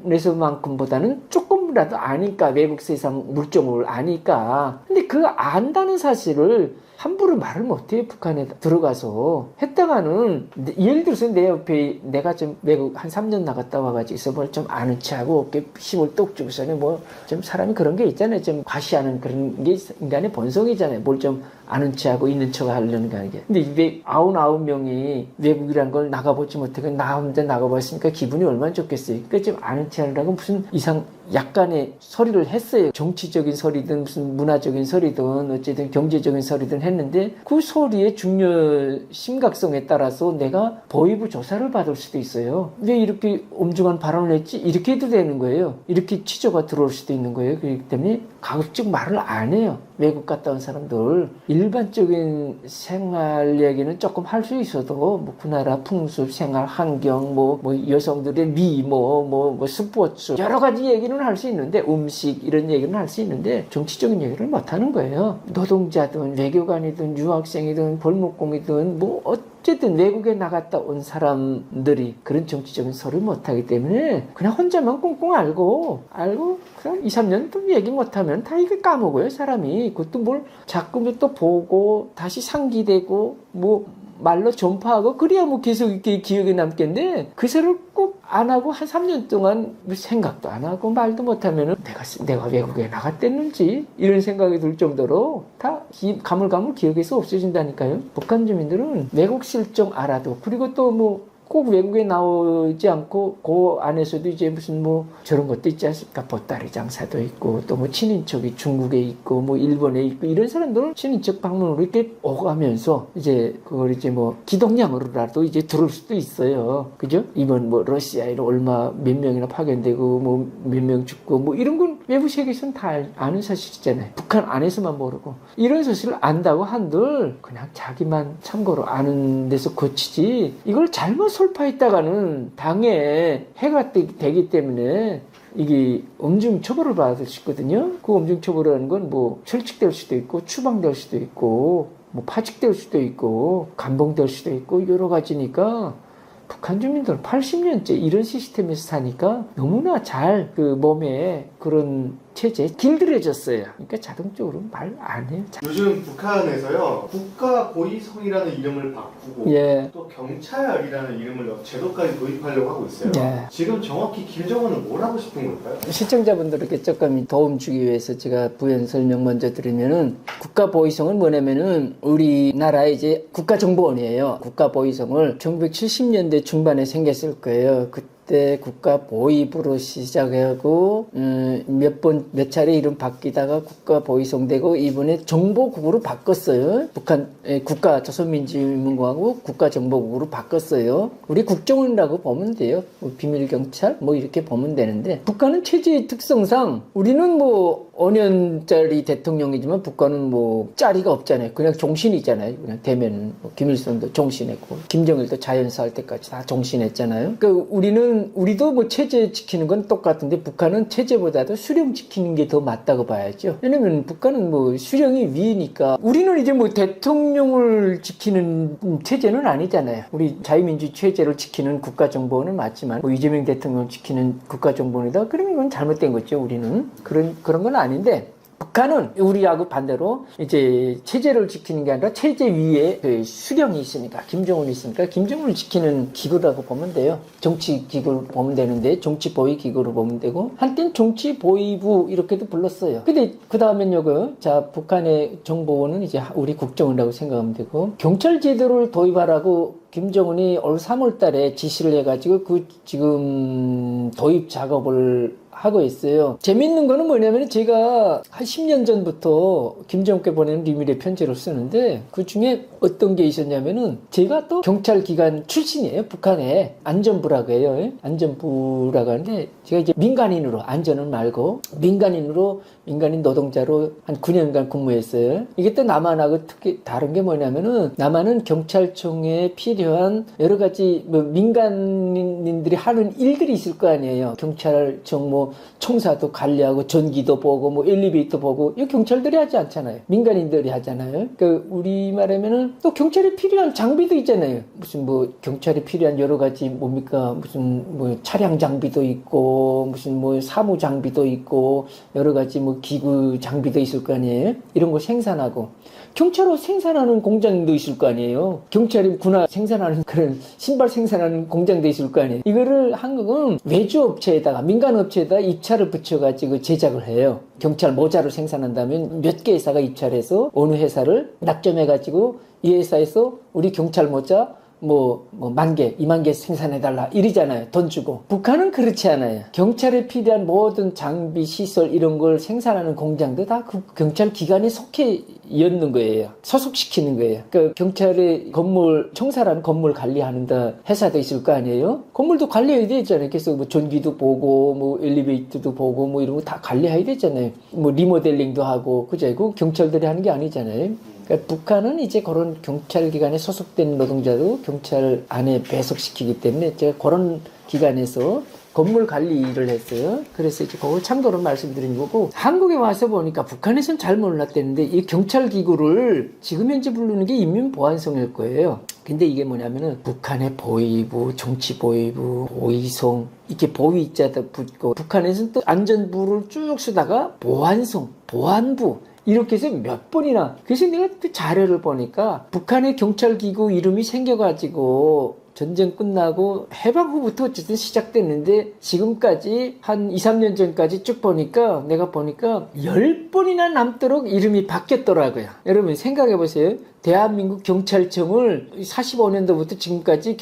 북한에서만큼보다는 조금이라도 아니까 외국 세상 물정을 아니까. 근데 그 안다는 사실을 함부로 말을 못해요. 북한에 들어가서 했다가는 예를 들어서 내 옆에 내가 좀 외국 한 3년 나갔다 와가지고 뭘 좀 아는 체하고 어깨 힘을 똑 주고서는 뭐 좀 사람이 그런 게 있잖아요. 좀 과시하는 그런 게 인간의 본성이잖아요. 뭘 좀 아는 체하고 있는 척 하려는 게. 근데 99명이 외국이란 걸 나가보지 못하고 나 혼자 나가봤으니까 기분이 얼마나 좋겠어요. 그러니까 좀 아는 체 하려고 무슨 이상 약간의 소리를 했어요. 정치적인 소리든 무슨 문화적인 소리든 어쨌든 경제적인 소리든 했는데 그 소리의 중요 심각성에 따라서 내가 보이부 조사를 받을 수도 있어요. 왜 이렇게 엄중한 발언을 했지? 이렇게 해도 되는 거예요. 이렇게 취조가 들어올 수도 있는 거예요. 그렇기 때문에 가급적 말을 안 해요. 외국 갔다 온 사람들 일반적인 생활 얘기는 조금 할 수 있어도 뭐 그 나라 풍습, 생활 환경, 뭐 여성들의 미모, 스포츠 여러 가지 얘기는 할 수 있는데 음식 이런 얘기는 할 수 있는데 정치적인 얘기를 못 하는 거예요. 노동자든 외교관이든 유학생이든 벌목공이든 뭐 어쨌든 외국에 나갔다 온 사람들이 그런 정치적인 소리를 못 하기 때문에 그냥 혼자만 꽁꽁 알고 그냥 2, 3년 또 얘기 못하면 다 이게 까먹어요. 사람이. 그것도 뭘 자꾸 또 보고 다시 상기되고 뭐 말로 전파하고 그래야 뭐 계속 이렇게 기억에 남겠는데 그 소리를 꼭 안 하고 한 3년 동안 생각도 안 하고 말도 못하면은 내가 외국에 나갔댔는지 이런 생각이 들 정도로 다 가물가물 기억에서 없어진다니까요. 북한 주민들은 외국 실종 알아도, 그리고 또 뭐 꼭 외국에 나오지 않고 그 안에서도 이제 무슨 뭐 저런 것도 있지 않습니까? 보따리 장사도 있고 또 뭐 친인척이 중국에 있고 뭐 일본에 있고 이런 사람들은 친인척 방문으로 이렇게 오가면서 이제 그걸 이제 뭐 기동량으로라도 이제 들을 수도 있어요. 그죠? 이번 뭐 러시아에 얼마 몇 명이나 파견되고 뭐 몇 명 죽고 뭐 이런 건 외부 세계에서는 다 아는 사실이잖아요. 북한 안에서만 모르고 이런 사실을 안다고 한들 그냥 자기만 참고로 아는 데서 그치지 이걸 잘못 설파했다가는 당에 해가 되기 때문에 이게 엄중 처벌을 받을 수 있거든요. 그 엄중 처벌이라는 건 뭐 철칙될 수도 있고 추방될 수도 있고 뭐 파직될 수도 있고 감봉될 수도 있고 여러 가지니까 북한 주민들 80년째 이런 시스템에서 사니까 너무나 잘 그 몸에 그런 체제에 길들여졌어요. 그러니까 자동적으로 말 안 해요. 요즘 북한에서요 국가 고위성이라는 이름을 바꾸고 예. 또 경찰이라는 이름을 제도까지 도입하려고 하고 있어요. 예. 지금 정확히 김정은은 뭘 하고 싶은 걸까요? 시청자분들에게 조금 도움 주기 위해서 제가 부연 설명 먼저 드리면은 국가보위성은 뭐냐면은 우리나라의 이제 국가정보원이에요. 국가보위성을 1970년대 중반에 생겼을 거예요. 그때 국가보위부로 시작하고 몇 차례 이름 바뀌다가 국가보위성 되고 이번에 정보국으로 바꿨어요. 북한 국가조선민주인민공화국 국가정보국으로 바꿨어요. 우리 국정원이라고 보면 돼요. 뭐 비밀경찰 뭐 이렇게 보면 되는데 북한은 체제의 특성상 우리는 뭐 5년짜리 대통령이지만 북한은 뭐 짜리가 없잖아요. 그냥 종신이잖아요. 그냥 되면은 뭐 김일성도 종신했고 김정일도 자연사 할 때까지 다 종신했잖아요. 그러니까 우리도 뭐 체제 지키는 건 똑같은데 북한은 체제보다도 수령 지키는 게 더 맞다고 봐야죠. 왜냐면 북한은 뭐 수령이 위니까 우리는 이제 뭐 대통령을 지키는 체제는 아니잖아요. 우리 자유민주 체제를 지키는 국가정보원은 맞지만 뭐 이재명 대통령을 지키는 국가정보원이다. 그러면 이건 잘못된 거죠. 우리는 그런 건 아닌데 북한은 우리하고 반대로 이제 체제를 지키는 게 아니라 체제 위에 그 수령이 있으니까 김정은이 있으니까 김정은을 지키는 기구라고 보면 돼요. 정치 기구를 보면 되는데 정치 보위 기구로 보면 되고 한땐 정치 보위부 이렇게도 불렀어요. 근데 그 다음엔요 자 북한의 정보원은 이제 우리 국정원이라고 생각하면 되고 경찰 제도를 도입하라고 김정은이 올 3월 달에 지시를 해가지고 그 지금 도입 작업을 하고 있어요. 재밌는 거는 뭐냐면 제가 한 10년 전부터 김정은께 보내는 비밀의 편지를 쓰는데 그 중에 어떤 게 있었냐면은 제가 또 경찰 기관 출신이에요. 북한에 안전부라고 해요. 안전부라고 하는데 제가 이제 민간인으로 안전은 말고 민간인 노동자로 한 9년간 근무했어요. 이게 또 남한하고 특히 다른 게 뭐냐면은 남한은 경찰청에 필요한 여러 가지 뭐 민간인들이 하는 일들이 있을 거 아니에요. 경찰청 뭐 청사도 관리하고 전기도 보고 뭐 엘리베이터 보고 이거 경찰들이 하지 않잖아요. 민간인들이 하잖아요. 그러니까 우리 말하면은 또 경찰에 필요한 장비도 있잖아요. 무슨 뭐 경찰에 필요한 여러 가지 뭡니까 무슨 뭐 차량 장비도 있고 무슨 뭐 사무 장비도 있고 여러 가지 뭐 기구 장비도 있을 거 아니에요. 이런 거 생산하고 경찰 옷 생산하는 공장도 있을 거 아니에요. 경찰이 군화 생산하는 그런 신발 생산하는 공장도 있을 거 아니에요. 이거를 한국은 외주업체에다가 민간업체에다 입찰을 붙여가지고 제작을 해요. 경찰 모자를 생산한다면 몇 개 회사가 입찰해서 어느 회사를 낙점해가지고 이 회사에서 우리 경찰 모자 뭐 10,000개, 20,000개 생산해달라 이러잖아요. 돈 주고. 북한은 그렇지 않아요. 경찰에 필요한 모든 장비, 시설 이런 걸 생산하는 공장도 다 그 경찰 기관에 속해 였는 거예요. 소속시키는 거예요. 그러니까 경찰의 건물, 청사라는 건물 관리하는 데 회사도 있을 거 아니에요? 건물도 관리해야 되잖아요. 그래서 뭐 전기도 보고, 뭐 엘리베이터도 보고, 뭐 이런 거 다 관리해야 되잖아요. 뭐 리모델링도 하고, 그죠? 그 경찰들이 하는 게 아니잖아요. 그러니까 북한은 이제 그런 경찰 기관에 소속된 노동자도 경찰 안에 배속시키기 때문에 제가 그런 기관에서 건물 관리 일을 했어요. 그래서 이제 그걸 참고로 말씀드린 거고 한국에 와서 보니까 북한에서는 잘 몰랐대는데 이 경찰 기구를 지금 현재 부르는 게 인민보안성일 거예요. 근데 이게 뭐냐면은 북한의 보위부, 정치보위부, 보위성 이렇게 보위자다 붙고 북한에서는 또 안전부를 쭉 쓰다가 보안성, 보안부 이렇게 해서 몇 번이나 그래서 내가 그 자료를 보니까 북한의 경찰기구 이름이 생겨가지고 전쟁 끝나고 해방 후부터 어쨌든 시작됐는데 지금까지 한 2, 3년 전까지 쭉 보니까 내가 보니까 10번이나 남도록 이름이 바뀌었더라고요. 여러분 생각해 보세요. 대한민국 경찰청을 45년도부터 지금까지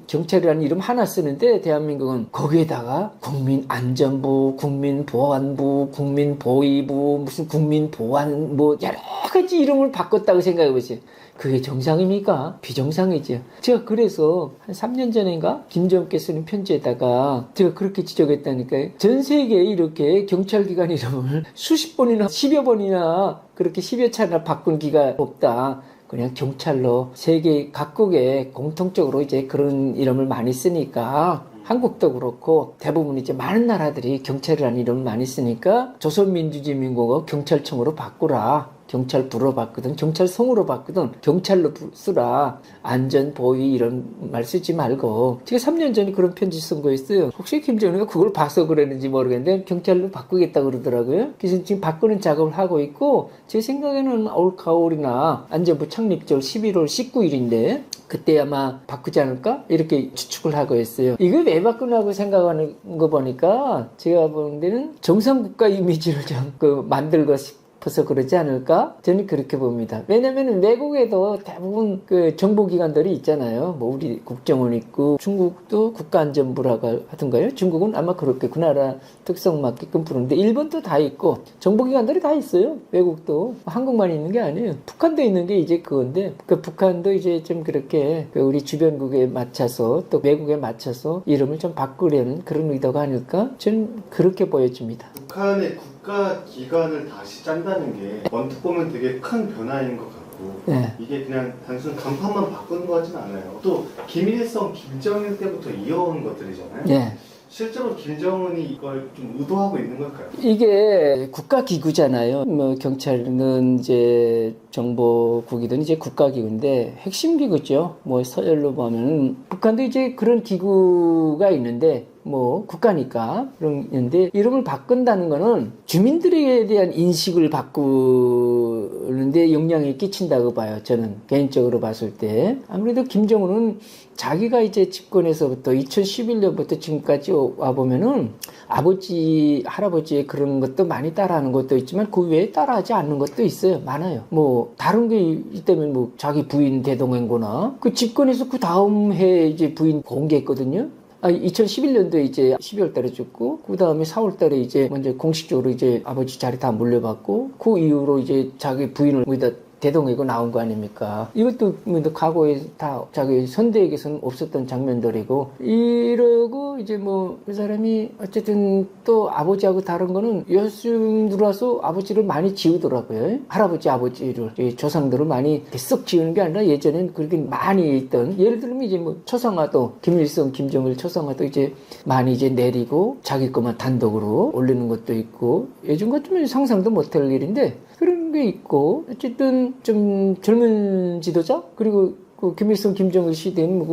경찰이라는 이름 하나 쓰는데 대한민국은 거기에다가 국민안전부, 국민보안부, 국민보위부, 무슨 국민보안 뭐 여러 가지 이름을 바꿨다고 생각해 보세요. 그게 정상입니까? 비정상이죠. 제가 그래서 한 3년 전인가 김정은께 쓰는 편지에다가 제가 그렇게 지적했다니까요. 전 세계에 이렇게 경찰기관 이름을 수십 번이나 10여 번이나 그렇게 10여 차례나 바꾼 기가 없다. 그냥 경찰로 세계 각국에 공통적으로 이제 그런 이름을 많이 쓰니까 한국도 그렇고 대부분 이제 많은 나라들이 경찰이라는 이름을 많이 쓰니까 조선민주주의민국어 경찰청으로 바꾸라. 경찰부로 바꾸든 경찰성으로 바꾸든 경찰로 쓰라. 안전보위 이런 말 쓰지 말고. 제가 3년 전에 그런 편지 쓴 거였어요. 혹시 김정은이가 그걸 봐서 그랬는지 모르겠는데 경찰로 바꾸겠다고 그러더라고요. 그래서 지금 바꾸는 작업을 하고 있고 제 생각에는 올가을이나 안전부 창립절 11월 19일인데 그때 아마 바꾸지 않을까? 이렇게 추측을 하고 있어요. 이거 왜 바꾸냐고 생각하는 거 보니까 제가 보는 데는 정상국가 이미지를 좀 만들고 싶어서 그러지 않을까? 저는 그렇게 봅니다. 왜냐면 외국에도 대부분 그 정보기관들이 있잖아요. 뭐 우리 국정원 있고 중국도 국가안전부라고 하던가요? 중국은 아마 그렇게 그 나라 특성 맞게끔 부르는데 일본도 다 있고 정보기관들이 다 있어요. 외국도 한국만 있는 게 아니에요. 북한도 있는 게 이제 그건데 그 북한도 이제 좀 그렇게 그 우리 주변국에 맞춰서 또 외국에 맞춰서 이름을 좀 바꾸려는 그런 의도가 아닐까? 저는 그렇게 보여집니다. 북한의 국가기관을 다시 짠다는 게 언뜻 보면 되게 큰 변화인 것 같고 네. 이게 그냥 단순 간판만 바꾸는 거 같진 않아요. 또 김일성, 김정일 때부터 이어온 것들이잖아요. 네. 실제로 김정은이 이걸 좀 의도하고 있는 걸까요? 이게 국가기구잖아요. 뭐 경찰은 이제 정보국이든 이제 국가기구인데 핵심 기구죠. 뭐 서열로 보면 북한도 이제 그런 기구가 있는데 뭐 국가니까 그런데 이름을 바꾼다는 거는 주민들에 대한 인식을 바꾸는데 영향이 끼친다고 봐요. 저는 개인적으로 봤을 때 아무래도 김정은은 자기가 이제 집권에서부터 2011년부터 지금까지 와 보면은 아버지 할아버지의 그런 것도 많이 따라하는 것도 있지만 그 외에 따라하지 않는 것도 있어요. 많아요. 뭐 다른 게 있다면 뭐 자기 부인 대동행고나 그 집권에서 그 다음 해 이제 부인 공개했거든요. 2011년도에 이제 12월 달에 죽고, 그 다음에 4월 달에 이제 먼저 공식적으로 이제 아버지 자리 다 물려받고, 그 이후로 이제 자기 부인을 거기다 대동하고 나온 거 아닙니까? 이것도 과거에 다 자기 선대에게서는 없었던 장면들이고, 이러고 이제 뭐 그 사람이 어쨌든 또 아버지하고 다른 거는 여수인 들어와서 아버지를 많이 지우더라고요. 할아버지 아버지를 조상들을 많이 썩 지우는 게 아니라 예전엔 그렇게 많이 있던, 예를 들면 이제 뭐 초상화도 김일성, 김정일 초상화도 이제 많이 이제 내리고 자기 것만 단독으로 올리는 것도 있고, 요즘 같으면 상상도 못할 일인데 그런 게 있고, 어쨌든 좀 젊은 지도자 그리고 그 김일성, 김정일 시대는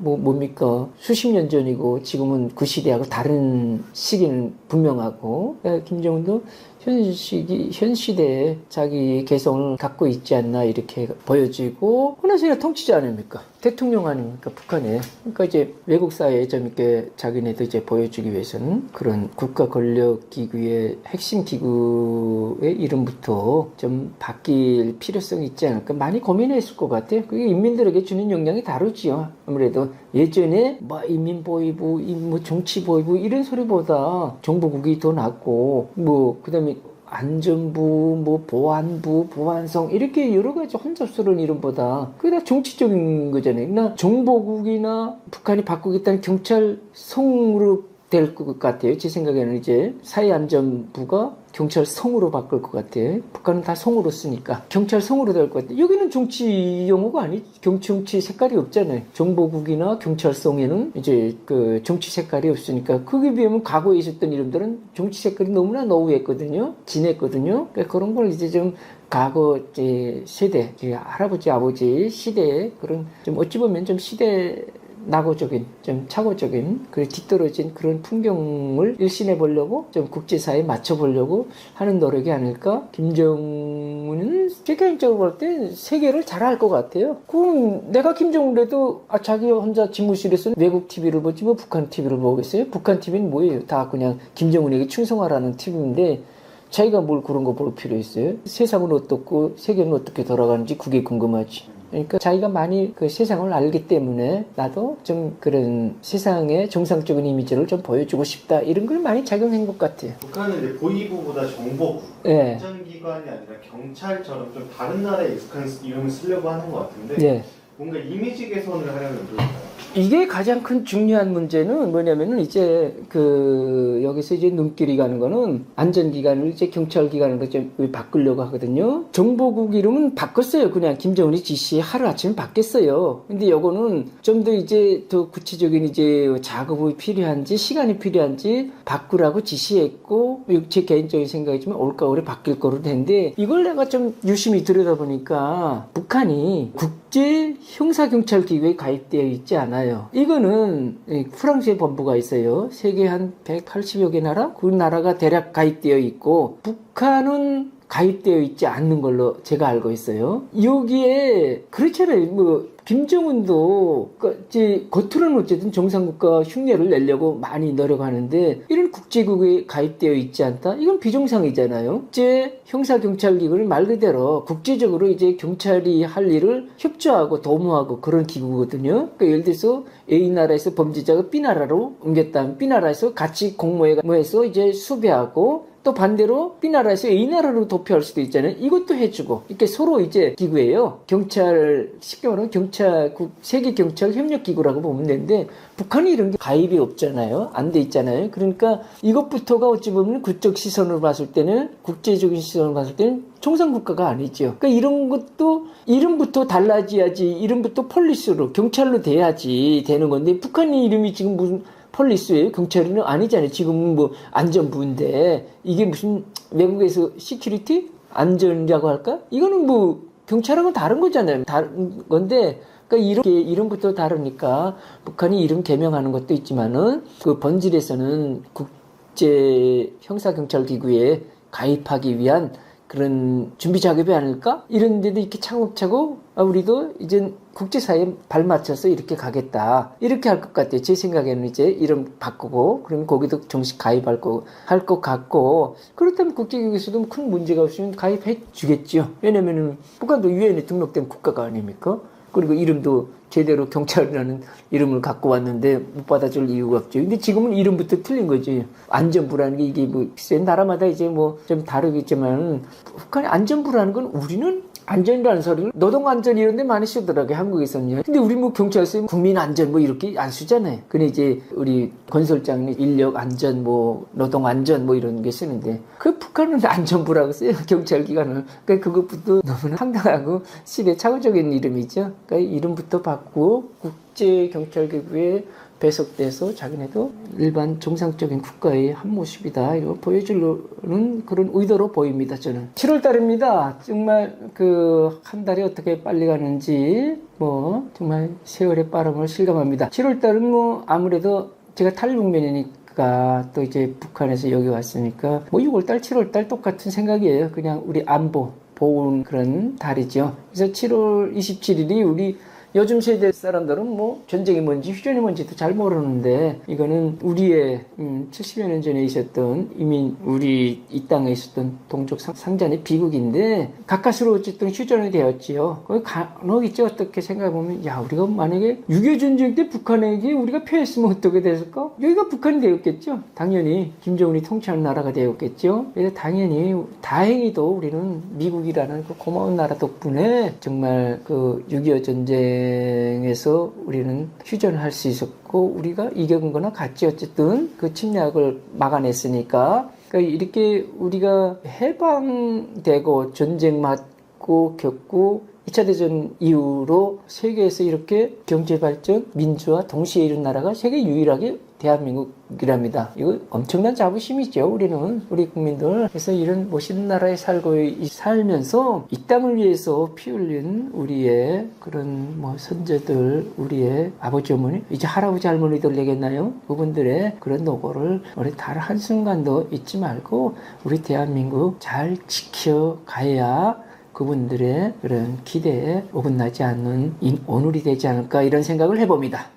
뭡니까? 수십 년 전이고 지금은 그 시대하고 다른 시기는 분명하고, 김정은도 현 시대에 자기 개성을 갖고 있지 않나 이렇게 보여지고, 그나저나 통치자 아닙니까? 대통령 아닙니까? 북한에. 그러니까 이제 외국 사회에 좀 이렇게 자기네도 이제 보여주기 위해서는 그런 국가 권력 기구의 핵심 기구의 이름부터 좀 바뀔 필요성이 있지 않을까 많이 고민했을 것 같아요. 그게 인민들에게 주는 영향이 다르지요. 아무래도 예전에 뭐 인민보위부, 뭐 정치보위부 이런 소리보다 정보국이 더 낫고, 뭐 그다음에 안전부, 뭐 보안부, 보안성 이렇게 여러 가지 혼잡스러운 이름보다 그게 다 정치적인 거잖아요. 나 정보국이나 북한이 바꾸겠다는 경찰성으로 될 것 같아요. 제 생각에는 이제 사회안전부가 경찰성으로 바꿀 것 같아요. 북한은 다 성으로 쓰니까 경찰성으로 될 것 같아요. 여기는 정치 용어가 정치 색깔이 없잖아요. 정보국이나 경찰성에는 이제 그 정치 색깔이 없으니까, 그게 비하면 과거에 있었던 이름들은 정치 색깔이 너무나 노후했거든요. 진했거든요. 그러니까 그런 걸 이제 좀 과거 세대, 할아버지 아버지 시대에 그런 좀 어찌 보면 좀 시대 낙오적인, 좀 착오적인, 그 뒤떨어진 그런 풍경을 일신해 보려고 좀 국제사회에 맞춰보려고 하는 노력이 아닐까? 김정은은 제 개인적으로 볼 때 세계를 잘 알 것 같아요. 그럼 내가 김정은이라도 자기 혼자 집무실에서 외국 TV를 보지 뭐 북한 TV를 보겠어요? 북한 TV는 뭐예요? 다 그냥 김정은에게 충성하라는 TV인데 자기가 뭘 그런 거 볼 필요 있어요? 세상은 어떻고 세계는 어떻게 돌아가는지 그게 궁금하지. 그러니까 자기가 많이 그 세상을 알기 때문에 나도 좀 그런 세상의 정상적인 이미지를 좀 보여주고 싶다. 이런 걸 많이 작용한 것 같아요. 북한은 이제 보위부보다 정보부, 네. 행정기관이 아니라 경찰처럼 좀 다른 나라에 익숙한 이름을 쓰려고 하는 것 같은데 네. 뭔가 이미지 개선을 하려면 어떨까요? 이게 가장 큰 중요한 문제는 뭐냐면은 이제 여기서 이제 눈길이 가는 거는 안전기관을 이제 경찰기관으로 좀 바꾸려고 하거든요. 정보국 이름은 바꿨어요. 그냥 김정은이 지시에 하루아침에 바뀌었어요. 근데 요거는 좀 더 이제 더 구체적인 이제 작업이 필요한지 시간이 필요한지 바꾸라고 지시했고 제 개인적인 생각이지만 올겨울에 바뀔 거로 된데 이걸 내가 좀 유심히 들여다보니까 북한이 국제 형사경찰기구에 가입되어 있지 않아요. 이거는 프랑스의 본부가 있어요. 세계 한 180여 개 나라? 그 나라가 대략 가입되어 있고 북한은 가입되어 있지 않는 걸로 제가 알고 있어요. 여기에 그렇잖아요. 뭐 김정은도 겉으로는 어쨌든 정상국가 흉내를 내려고 많이 노력하는데 이런 국제국에 가입되어 있지 않다? 이건 비정상이잖아요. 국제 형사경찰기구는 말 그대로 국제적으로 이제 경찰이 할 일을 협조하고 도모하고 그런 기구거든요. 그러니까 예를 들어서 A나라에서 범죄자가 B나라로 옮겼다면 B나라에서 같이 공모해서 이제 수배하고 또 반대로 B나라에서 A나라로 도피할 수도 있잖아요. 이것도 해주고 이렇게 서로 이제 기구예요. 경찰 쉽게 말하면 경찰국 세계경찰협력기구라고 보면 되는데 북한이 이런 게 가입이 없잖아요. 안 돼 있잖아요. 그러니까 이것부터가 어찌 보면 국적 시선으로 봤을 때는 국제적인 시선으로 봤을 때는 정상국가가 아니죠. 그러니까 이런 것도 이름부터 달라져야지 이름부터 폴리스로 경찰로 돼야지 되는 건데 북한이 이름이 지금 무슨 폴리스예요? 경찰은 아니잖아요. 지금은 뭐 안전부인데 이게 무슨 외국에서 시큐리티? 안전이라고 할까? 이거는 뭐 경찰하고는 다른 거잖아요. 다른 건데 그러니까 이렇게 이름부터 다르니까 북한이 이름 개명하는 것도 있지만은 그 본질에서는 국제 형사경찰기구에 가입하기 위한 그런 준비 작업이 아닐까? 이런 데도 이렇게 차곡차곡 우리도 이제 국제사회에 발맞춰서 이렇게 가겠다. 이렇게 할 것 같아요. 제 생각에는 이제 이름 바꾸고 그러면 거기도 정식 가입할 거 할 것 같고 그렇다면 국제기구에서도 큰 문제가 없으면 가입해 주겠죠. 왜냐면은 북한도 유엔에 등록된 국가가 아닙니까? 그리고 이름도 제대로 경찰이라는 이름을 갖고 왔는데 못 받아줄 이유가 없죠. 근데 지금은 이름부터 틀린 거지. 안전부라는 게 이게 뭐 글쎄 나라마다 이제 뭐 좀 다르겠지만 북한의 안전부라는 건 우리는 안전이라는 소리를 노동안전 이런 데 많이 쓰더라고요. 한국에서는요. 근데 우리 뭐 경찰서 국민안전 뭐 이렇게 안 쓰잖아요. 근데 이제 우리 건설장님 인력안전 뭐 노동안전 뭐 이런 게 쓰는데 그 북한은 안전부라고 써요. 경찰기관을. 그러니까 그것부터 너무나 황당하고 시대착오적인 이름이죠. 그러니까 이름부터 바꾸고 국제경찰기구에 배속돼서 자기네도 일반 정상적인 국가의 한 모습이다. 이거 보여주려는 그런 의도로 보입니다. 저는. 7월 달입니다. 정말 한 달이 어떻게 빨리 가는지 뭐 정말 세월의 빠름을 실감합니다. 7월 달은 뭐 아무래도 제가 탈북민이니까 또 이제 북한에서 여기 왔으니까 뭐 6월달, 7월달 똑같은 생각이에요. 그냥 우리 안보 보온 그런 달이죠. 그래서 7월 27일이 우리 요즘 세대 사람들은 뭐 전쟁이 뭔지 휴전이 뭔지도 잘 모르는데 이거는 우리의 70여 년 전에 있었던 이미 우리 이 땅에 있었던 동족 상잔의 비극인데 가까스로 어쨌든 휴전이 되었지요. 거기 간혹 있지 어떻게 생각해보면 야 우리가 만약에 6.25 전쟁 때 북한에게 우리가 패했으면 어떻게 됐을까? 여기가 북한이 되었겠죠. 당연히 김정은이 통치하는 나라가 되었겠죠. 그래서 당연히 다행히도 우리는 미국이라는 그 고마운 나라 덕분에 정말 6.25 전쟁 에서 우리는 휴전을 할 수 있었고 우리가 이겨본 거나 같이 어쨌든 그 침략을 막아냈으니까 그러니까 이렇게 우리가 해방되고 전쟁 맞고 겪고 2차 대전 이후로 세계에서 이렇게 경제 발전, 민주화 동시에 이룬 나라가 세계 유일하게 대한민국이랍니다. 이거 엄청난 자부심이죠. 우리 국민들. 그래서 이런 멋있는 나라에 살면서 이 땅을 위해서 피 흘린 우리의 그런 선조들, 우리의 아버지 어머니, 이제 할아버지 할머니들 되겠나요? 그분들의 그런 노고를 우리 단 한순간도 잊지 말고 우리 대한민국 잘 지켜가야 그분들의 그런 기대에 어긋나지 않는 오늘이 되지 않을까 이런 생각을 해봅니다.